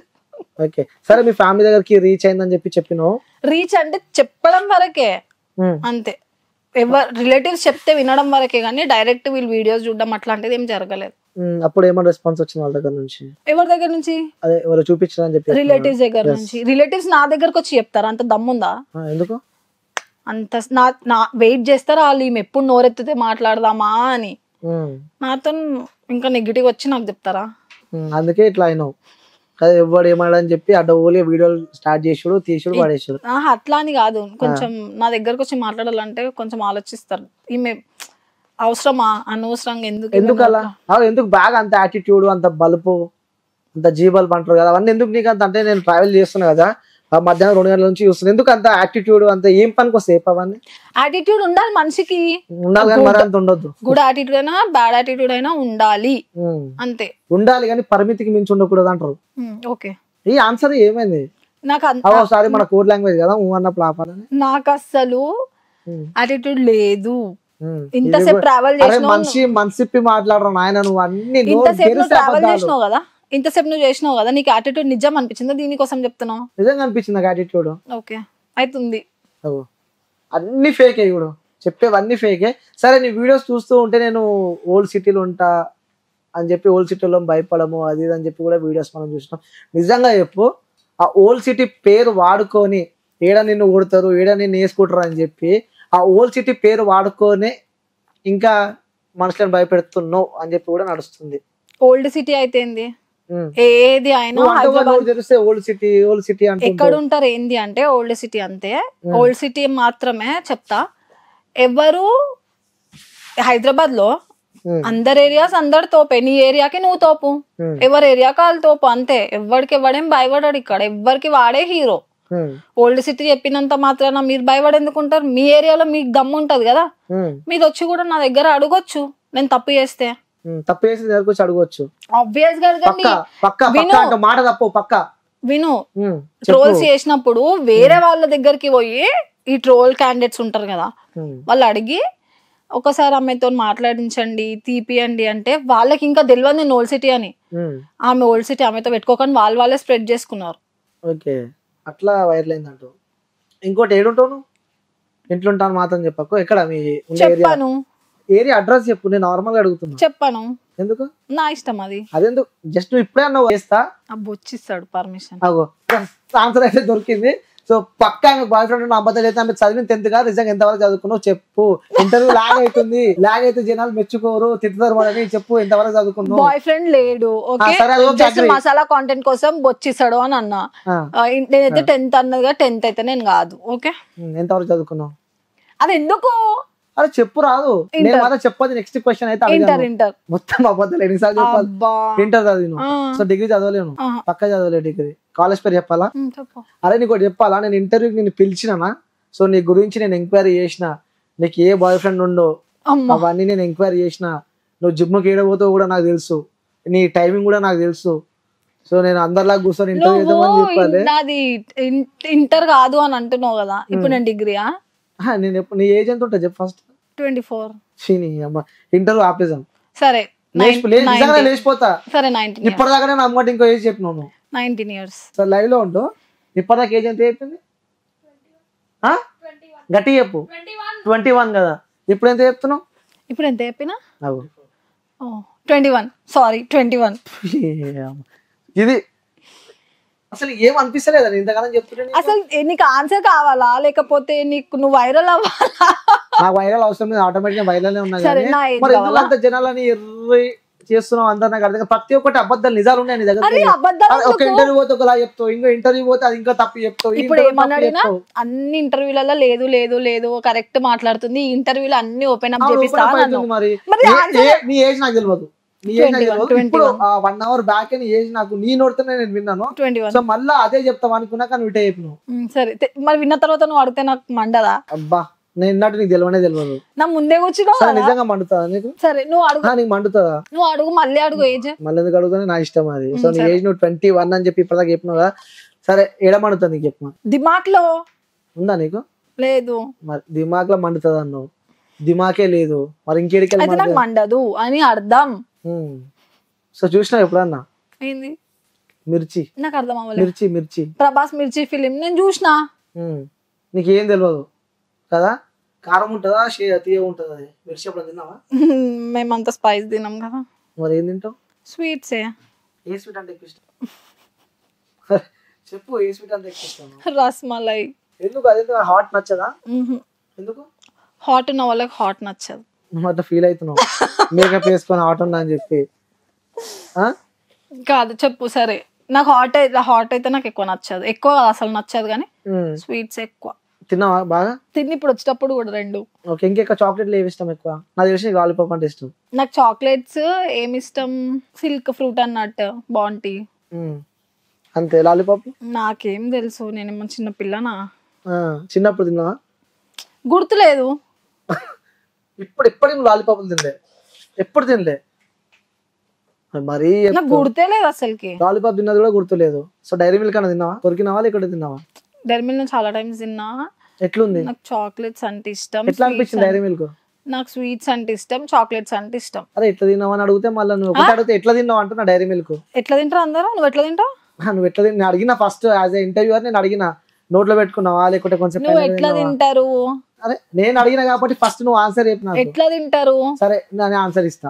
A: ఓకే, సరే మీ ఫ్యామిలీ దగ్గరికి రీచ్ అయిందని చెప్పినావు.
B: రీచ్ అంటే చెప్పడం వరకే అంతే. ఎవరు రిలేటివ్స్ చెప్తే వినడం వరకే కానీ డైరెక్ట్ వీళ్ళు వీడియోస్ చూడడం అట్లాంటిది ఏం జరగలేదు.
A: అప్పుడు ఏమైనా రెస్పాన్స్ వచ్చింది వాళ్ళ దగ్గర నుంచి?
B: ఎవరి దగ్గర నుంచి?
A: అదే ఎవరు చూపించారని చెప్పి.
B: రిలేటివ్స్ దగ్గర నుంచి. రిలేటివ్స్ నా దగ్గరకు వచ్చి చెప్తారా? అంత దమ్ముందా?
A: ఎందుకు
B: అంత నా వెయిట్ చేస్తారా వాళ్ళు, ఈమె ఎప్పుడు నోరెత్తితే మాట్లాడదామా అని. నాతో ఇంకా నెగిటివ్ వచ్చి నాకు చెప్తారా?
A: అందుకే ఇట్లా అయినావు. ఎవడు ఏమని చెప్పి అడ్డ ఓలే వీడియోలు స్టార్ట్ చేసుడు, తీసుడు, పడేసాడు.
B: అట్లా అని కాదు, కొంచెం నా దగ్గరకు వచ్చి మాట్లాడాలంటే కొంచెం ఆలోచిస్తారు. ఈమె అవసరమా, అనవసరంగా ఎందుకు
A: అలా, ఎందుకు బాగా అంత యాటిట్యూడ్, అంత బలుపు, అంత జీబల్పు అంటారు కదా, అవన్నీ ఎందుకు నీకు అంత? అంటే నేను ట్రావెల్ చేస్తున్నా కదా, మధ్యాహ్నం 2 గంటల నుంచి చూస్తున్నా, ఎందుకు అంత యాటిట్యూడ్, అంత ఏం పనికి వస్తాయి అవన్నీ?
B: యాటిట్యూడ్ ఉండాలి మనిషికి,
A: ఉండాలి కానీ మరి అంత ఉండొద్దు.
B: గుడ్ యాటిట్యూడ్ అయినా బ్యాడ్ యాటిట్యూడ్ అయినా ఉండాలి అంతే.
A: ఉండాలి కానీ పరిమితికి మించి ఉండకూడదు అంటారు.
B: ఓకే,
A: ఈ ఆన్సర్ ఏమైంది?
B: నాకు
A: సారీ మన కోడ్ లాంగ్వేజ్ కదా, అన్నప్పుడు ఆపాలని.
B: నాకు అస్సలు యాటిట్యూడ్ లేదు. ఇంతసేపు ట్రావెల్
A: మనసిప్పి మాట్లాడరు నాయన, నువ్వు అన్ని
B: ఇంతసేపు ట్రావెల్ చేసినావు కదా, ఇంతసేపు నువ్వు చేసినావు కదా, నీకు యాటిట్యూడ్ నిజం అనిపించిందా? దీనికోసం చెప్తున్నావు?
A: నిజంగా అనిపించింది నాకు యాటిట్యూడ్.
B: ఓకే, అవుతుంది.
A: అన్ని ఫేకే ఇప్పుడు చెప్పేవన్నీ ఫేకే. సరే, నీ వీడియోస్ చూస్తూ ఉంటే నేను ఓల్డ్ సిటీలో ఉంటా అని చెప్పి ఓల్డ్ సిటీలో భయపడము అది ఇది అని చెప్పి కూడా వీడియోస్ మనం చూసినాం. నిజంగా చెప్పు, ఆ ఓల్డ్ సిటీ పేరు వాడుకొని ఏడా నిన్ను కొడతారు, ఏడా నిన్ను వేసుకుంటారు అని చెప్పి ఆ ఓల్డ్ సిటీ పేరు వాడుకొని ఇంకా మనుషులను భయపెడుతున్నావు అని చెప్పి కూడా నడుస్తుంది.
B: ఓల్డ్ సిటీ అయితే ఏంది? ఏది అయినా హైదరాబాద్
A: తెలిస్తే ఓల్డ్ సిటీ అంటే
B: ఎక్కడ ఉంటారు ఏంది అంటే ఓల్డ్ సిటీ అంతే. ఓల్డ్ సిటీ మాత్రమే చెప్తా. ఎవరు హైదరాబాద్ లో అందరు ఏరియాస్ అందరు తోపే, నీ ఏరియాకి నువ్వు తోపు, ఎవరి ఏరియాకి వాళ్ళు తోపు అంతే. ఎవరికి ఎవడేం భయపడాడు ఇక్కడ, ఎవరికి వాడే హీరో. ఓల్డ్ సిటీ చెప్పినంత మాత్రాన మీరు భయపడి ఎందుకుంటారు? మీ ఏరియాలో మీకు దమ్ము ఉంటది కదా, మీది వచ్చి కూడా నా దగ్గర అడగొచ్చు. నేను తప్పు చేస్తే
A: అడగొచ్చు.
B: ఆబ్వియస్ గా విను, ట్రోల్స్ చేసినప్పుడు వేరే వాళ్ళ దగ్గరికి పోయి ఈ ట్రోల్ క్యాండిడేట్స్ ఉంటారు కదా, వాళ్ళు అడిగి ఒకసారి ఆమెతో మాట్లాడించండి, తీపియండి అంటే వాళ్ళకి ఇంకా తెలియదు నేను ఓల్డ్ సిటీ అని. ఆమె ఓల్డ్ సిటీ ఆమెతో పెట్టుకోకని వాళ్ళే స్ప్రెడ్ చేసుకున్నారు.
A: ఓకే, అట్లా వైరల్ అయిందంట. ఇంకోటి ఏడుంటావు? ఇంట్లో ఉంటాను మాత్రం చెప్పకు. ఎక్కడ మీ
B: చెప్పాను?
A: ఏరియా అడ్రస్ చెప్పు, నేను నార్మల్ గా అడుగుతున్నా.
B: చెప్పాను.
A: ఎందుకు?
B: నా ఇష్టం అది.
A: అదెందుకు? జస్ట్ నువ్వు ఇప్పుడే అన్నావు చేస్తా,
B: బొచ్చిస్తాడు పర్మిషన్.
A: ఆన్సర్ అయితే దొరికింది. సో పక్కా ఆమె బాయ్ ఫ్రెండ్ అబద్ధాలు అయితే ఆమె చదివిన 10th గా నిజంగా ఎంతవరకు చదువుకున్నావు చెప్పు. ఇంటర్వ్యూ లాగ్ అవుతుంది, లాగ్ అయితే జనాలు మెచ్చుకోరు, తిట్టుతారు వాళ్ళని. చెప్పు ఎంతవరకు చదువుకున్నావు?
B: బాయ్ ఫ్రెండ్ లేడు, మసాలా కాంటెంట్ కోసం బొచ్చిస్తాడు అని అన్నా. నేనైతే 10th అన్నదిగా 10th అయితే నేను కాదు. ఓకే,
A: ఎంతవరకు చదువుకున్నావు?
B: అది ఎందుకు?
A: అరే చెప్పు రాదు, నేను మాత్రం చెప్పదు. నెక్స్ట్ క్వశ్చన్ అయితే
B: ఇంటర్
A: మొత్తం అబద్ధాలు ఎన్నిసార్లు చెప్పాలి? ఇంటర్ చదివిను. సో డిగ్రీ చదవలేను, పక్క చదవలేదు డిగ్రీ. కాలేజ్ పేరు చెప్పాలా? అరే నీకు చెప్పాలా? నేను ఇంటర్వ్యూకి నేను పిలిచినా, సో నీ గురించి నేను ఎంక్వైరీ చేసిన, నీకు ఏ బాయ్ ఫ్రెండ్ ఉండో అవన్నీ నేను ఎంక్వైరీ చేసిన, నువ్వు జిమ్కి ఏడబోతావు కూడా నాకు తెలుసు, నీ టైమింగ్ కూడా నాకు తెలుసు. సో నేను అందరిలా కూర్చొని ఇంటర్వ్యూ చేద్దామని చెప్పాలి.
B: నాది ఇంటర్ కాదు అని అంటున్నావు కదా, ఇప్పుడు నేను డిగ్రీయా?
A: నేను ఎప్పుడు నీ ఏజ్ ఎంత ఉంటుంది చెప్పు ఫస్ట్?
B: 24.
A: ఇంటర్వ్యూ ఆపేసాం.
B: సరే
A: లేచిపోతా.
B: సరే 19.
A: ఇప్పటిదాకా నేను అమ్మటి ఇంకో ఏజ్ చెప్పినాను.
B: 19 years.
A: సరే లైవ్ లో ఉంటూ ఇప్పటిదాకా ఏజ్ ఎంత చెప్పింది? గట్టి చెప్పు. 21 కదా, ఇప్పుడు ఎంత చెప్తున్నావు?
B: ఇప్పుడు ఎంత చెప్పినా? 21. సారీ 21.
A: ఇది అసలు ఏం అనిపిస్తలేదా ఇంతకాలం చెప్తుంటే?
B: అసలు నీకు ఆన్సర్ కావాలా లేకపోతే నీకు నువ్వు వైరల్ అవ్వాలా?
A: నాకు వైరల్ అవసరం లేదు, ఆటోమేటిక్ గా వైరల్ ఉన్నా. మరి ఎందుకు అంత జనాలని ఎర్రి చేస్తున్నావు అందరు? నాకు అర్థం. ప్రతి ఒక్కటి అబద్ధాలు నిజాలు ఉన్నాయి నీ దగ్గర. ఒక ఇంటర్వ్యూ పోతే ఒకలా చెప్తావు, ఇంకో ఇంటర్వ్యూ పోతే అది ఇంకా తప్పు చెప్తావు.
B: ఇప్పుడు ఏమన్నాడినా అన్ని ఇంటర్వ్యూలలో లేదు లేదు లేదు కరెక్ట్ మాట్లాడుతుంది, ఈ ఇంటర్వ్యూలో అన్ని ఓపెన్ అప్ చేపిస్తా.
A: మరి నీ ఏజ్ నాకు తెలియదు, ఇప్పుడు 1 hour బ్యాక్ నీ ఏజ్ నాకు నీ నోడుతూనే నేను విన్నాను. సో మళ్ళీ అదే చెప్తావు అనుకున్నా కానీ విటే చెప్పినావు.
B: సరే మరి విన్న తర్వాత నువ్వు అడిగితే నాకు మండదా?
A: అబ్బా నేను నీకు తెలియనే తెలియదు.
B: నా ముందే కూర్చున్నావు,
A: నిజంగా మండుతుందా నీకు?
B: సరే నువ్వు అడుగు.
A: నీకు మండుతుందా?
B: నువ్వు అడుగు, మళ్ళీ అడుగు. ఏజ్ మళ్ళీ
A: ఎందుకు అడుగుతానే, నా ఇష్టం అది. సో నీ ఏజ్ నువ్వు 21 అని చెప్పి ఇప్పటిదాకా చెప్పినావు కదా. సరే ఏడ మండుతుంది నీకు చెప్పు.
B: దిమాక్ లో ఉందా
A: నీకు?
B: లేదు.
A: మరి దిమాక్ లో మండుతుంది అన్నావు, దిమాకే లేదు, మరి ఇంకేడికి
B: మండదు అని అర్థం.
A: సో చూసినావు ఎప్పుడన్నా?
B: ఏంది
A: మిర్చి? నాకు
B: అర్థం అవ్వలేదు.
A: మిర్చి
B: ప్రభాస్ మిర్చి ఫిలిం నేను చూసినా.
A: నీకేం తెలియదు కదా? కారం ఉంటుందా తీయ ఉంటుందా? అది మిర్చి ఎప్పుడు తిన్నావా?
B: మేమంతా స్పైస్ తిన్నాం కదా.
A: మరి ఏం తింటావు?
B: స్వీట్స్.
A: ఏ స్వీట్ అంటే ఎక్కువ ఇష్టం చెప్పు? ఏ స్వీట్ అంటే ఎక్కువ ఇష్టం?
B: రస్మలై.
A: ఎందుకు? అదే హాట్ నచ్చదా? ఎందుకు?
B: హాట్ ఉన్న వాళ్ళకి హాట్ నచ్చదు.
A: అట్లా ఫీల్ అవుతున్నావు మేకప్ వేసుకొని హాట్ ఉన్నా అని చెప్పి?
B: కాదు చెప్పు. సరే నాకు హాట్ అయితే నాకు ఎక్కువ నచ్చదు, ఎక్కువ అసలు నచ్చదు, కానీ స్వీట్స్ ఎక్కువ.
A: తిన్నావా బాగా?
B: తిని ఇప్పుడు వచ్చేటప్పుడు కూడా 2.
A: ఓకే, ఇంకెక్కువ చాక్లెట్లు ఏమి ఇష్టం ఎక్కువ? నాకు తెలిసి లాలీపాప్ అంటే ఇష్టం.
B: నాకు చాక్లెట్స్ ఏమి ఇష్టం, సిల్క్ ఫ్రూట్ అన్నట్టు బాంటీ
A: అంతే. లాలీపాప్
B: నాకేం తెలుసు, నేనేమో చిన్న పిల్లనా?
A: చిన్నప్పుడు తిన్నావా?
B: గుర్తులేదు.
A: ఇప్పుడు నువ్వు లాలీపాపులు తినలే? ఎప్పుడు తినలే? మరి
B: గుర్తే లేదు అసలుకి.
A: లాలీపాప్ తిన్నది కూడా గుర్తులేదు. సో డైరీ మిల్క్ అన్న తిన్నావా? దొరికినావా లేకపోతే తిన్నావా?
B: డైరీ మిల్క్ చాలా టైమ్స్ తిన్నా.
A: ఎట్లుంది?
B: నాకు చాక్లెట్స్ అంటే ఇష్టం.
A: ఎట్లా అనిపించింది డైరీ మిల్క్?
B: నాకు స్వీట్స్ అంటే ఇష్టం, చాక్లెట్స్ అంటే ఇష్టం.
A: అరే ఎట్లా తిన్నావా అని అడిగితే మళ్ళీ నువ్వు ఒకటి అడిగితే ఎట్లా తిన్నావు అంటున్నా. డైరీ మిల్క్
B: ఎట్లా తింటారు అందరూ? నువ్వు ఎట్లా తింటావు?
A: నువ్వు ఎట్లా తిన్నా అడిగినా ఫస్ట్ యాజ్ ఏ ఇంటర్వ్యూయర్ నేను అడిగినా, నోట్లో పెట్టుకున్నావా లేకపోతే కొంచెం?
B: నువ్వు ఎట్లా తింటారు?
A: అరే నేను అడిగినా కాబట్టి ఫస్ట్ నువ్వు ఆన్సర్ చెప్పినా.
B: ఎట్లా తింటారు?
A: సరే నేను ఆన్సర్ ఇస్తా.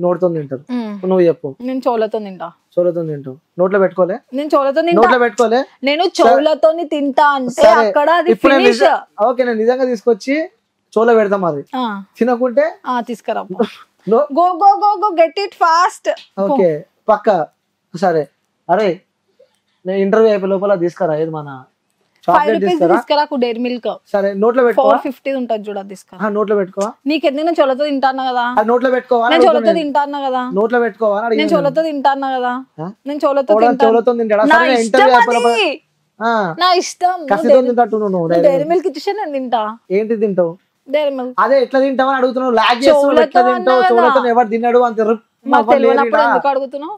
A: నోటితో తింటారు, నువ్వు చెప్పు.
B: నేను చెవులతో తింటా.
A: చెవులతో తింటావు? నోట్లో పెట్టుకోలే?
B: నేను చెవులతో
A: నోట్లో పెట్టుకోలే.
B: నేను చెవులతో తింటా అంటే అక్కడ
A: ఓకే, నేను నిజంగా తీసుకొచ్చి చెవులో పెడతాం, అది తినకుంటే
B: తీసుకురా. Go go go go get it fast.
A: Okay పక్క సరే అరే నేను ఇంటర్వ్యూ అయిపోయే లోపల తీసుకురా ఏది మన
B: 5
A: చాక్లెట్
B: రూపీస్
A: తీసుకురా.
B: తీసుకురాకు డైరీ మిల్క్
A: సరే నోట్లో పెట్టుకో.
B: 450 ఉంటది చూడ తీసుకురా.
A: నోట్లో పెట్టుకో.
B: నీకు ఎందుకు నేను చోలతో తింటాను కదా.
A: నోట్లో పెట్టుకోవా?
B: నేను చోలతో తింటాను కదా.
A: నోట్లో పెట్టుకోవా?
B: నేను చోలతో తింటాను కదా. నేను చోలతో
A: చోలతో తింటాడా?
B: నా
A: సరే
B: ఇష్టం
A: ఇంటర్వ్యూ అయిపోయే
B: అది. నా ఇష్టం.
A: కసితో తింటట్టు నువ్వు
B: డైరీ మిల్క్ ఇచ్చేసి నేను తింటా.
A: ఏంటి తింటావు?
B: Dairy Milk.
A: అదే ఎట్లా తింటావు అని అడుగుతున్నావు. లాగ్ చేస్తున్నావు. ఎట్లా తింటావు? చోలతో ఎవరు తిన్నాడు అంత
B: తెలియనప్పుడు ఎందుకు అడుగుతున్నావు?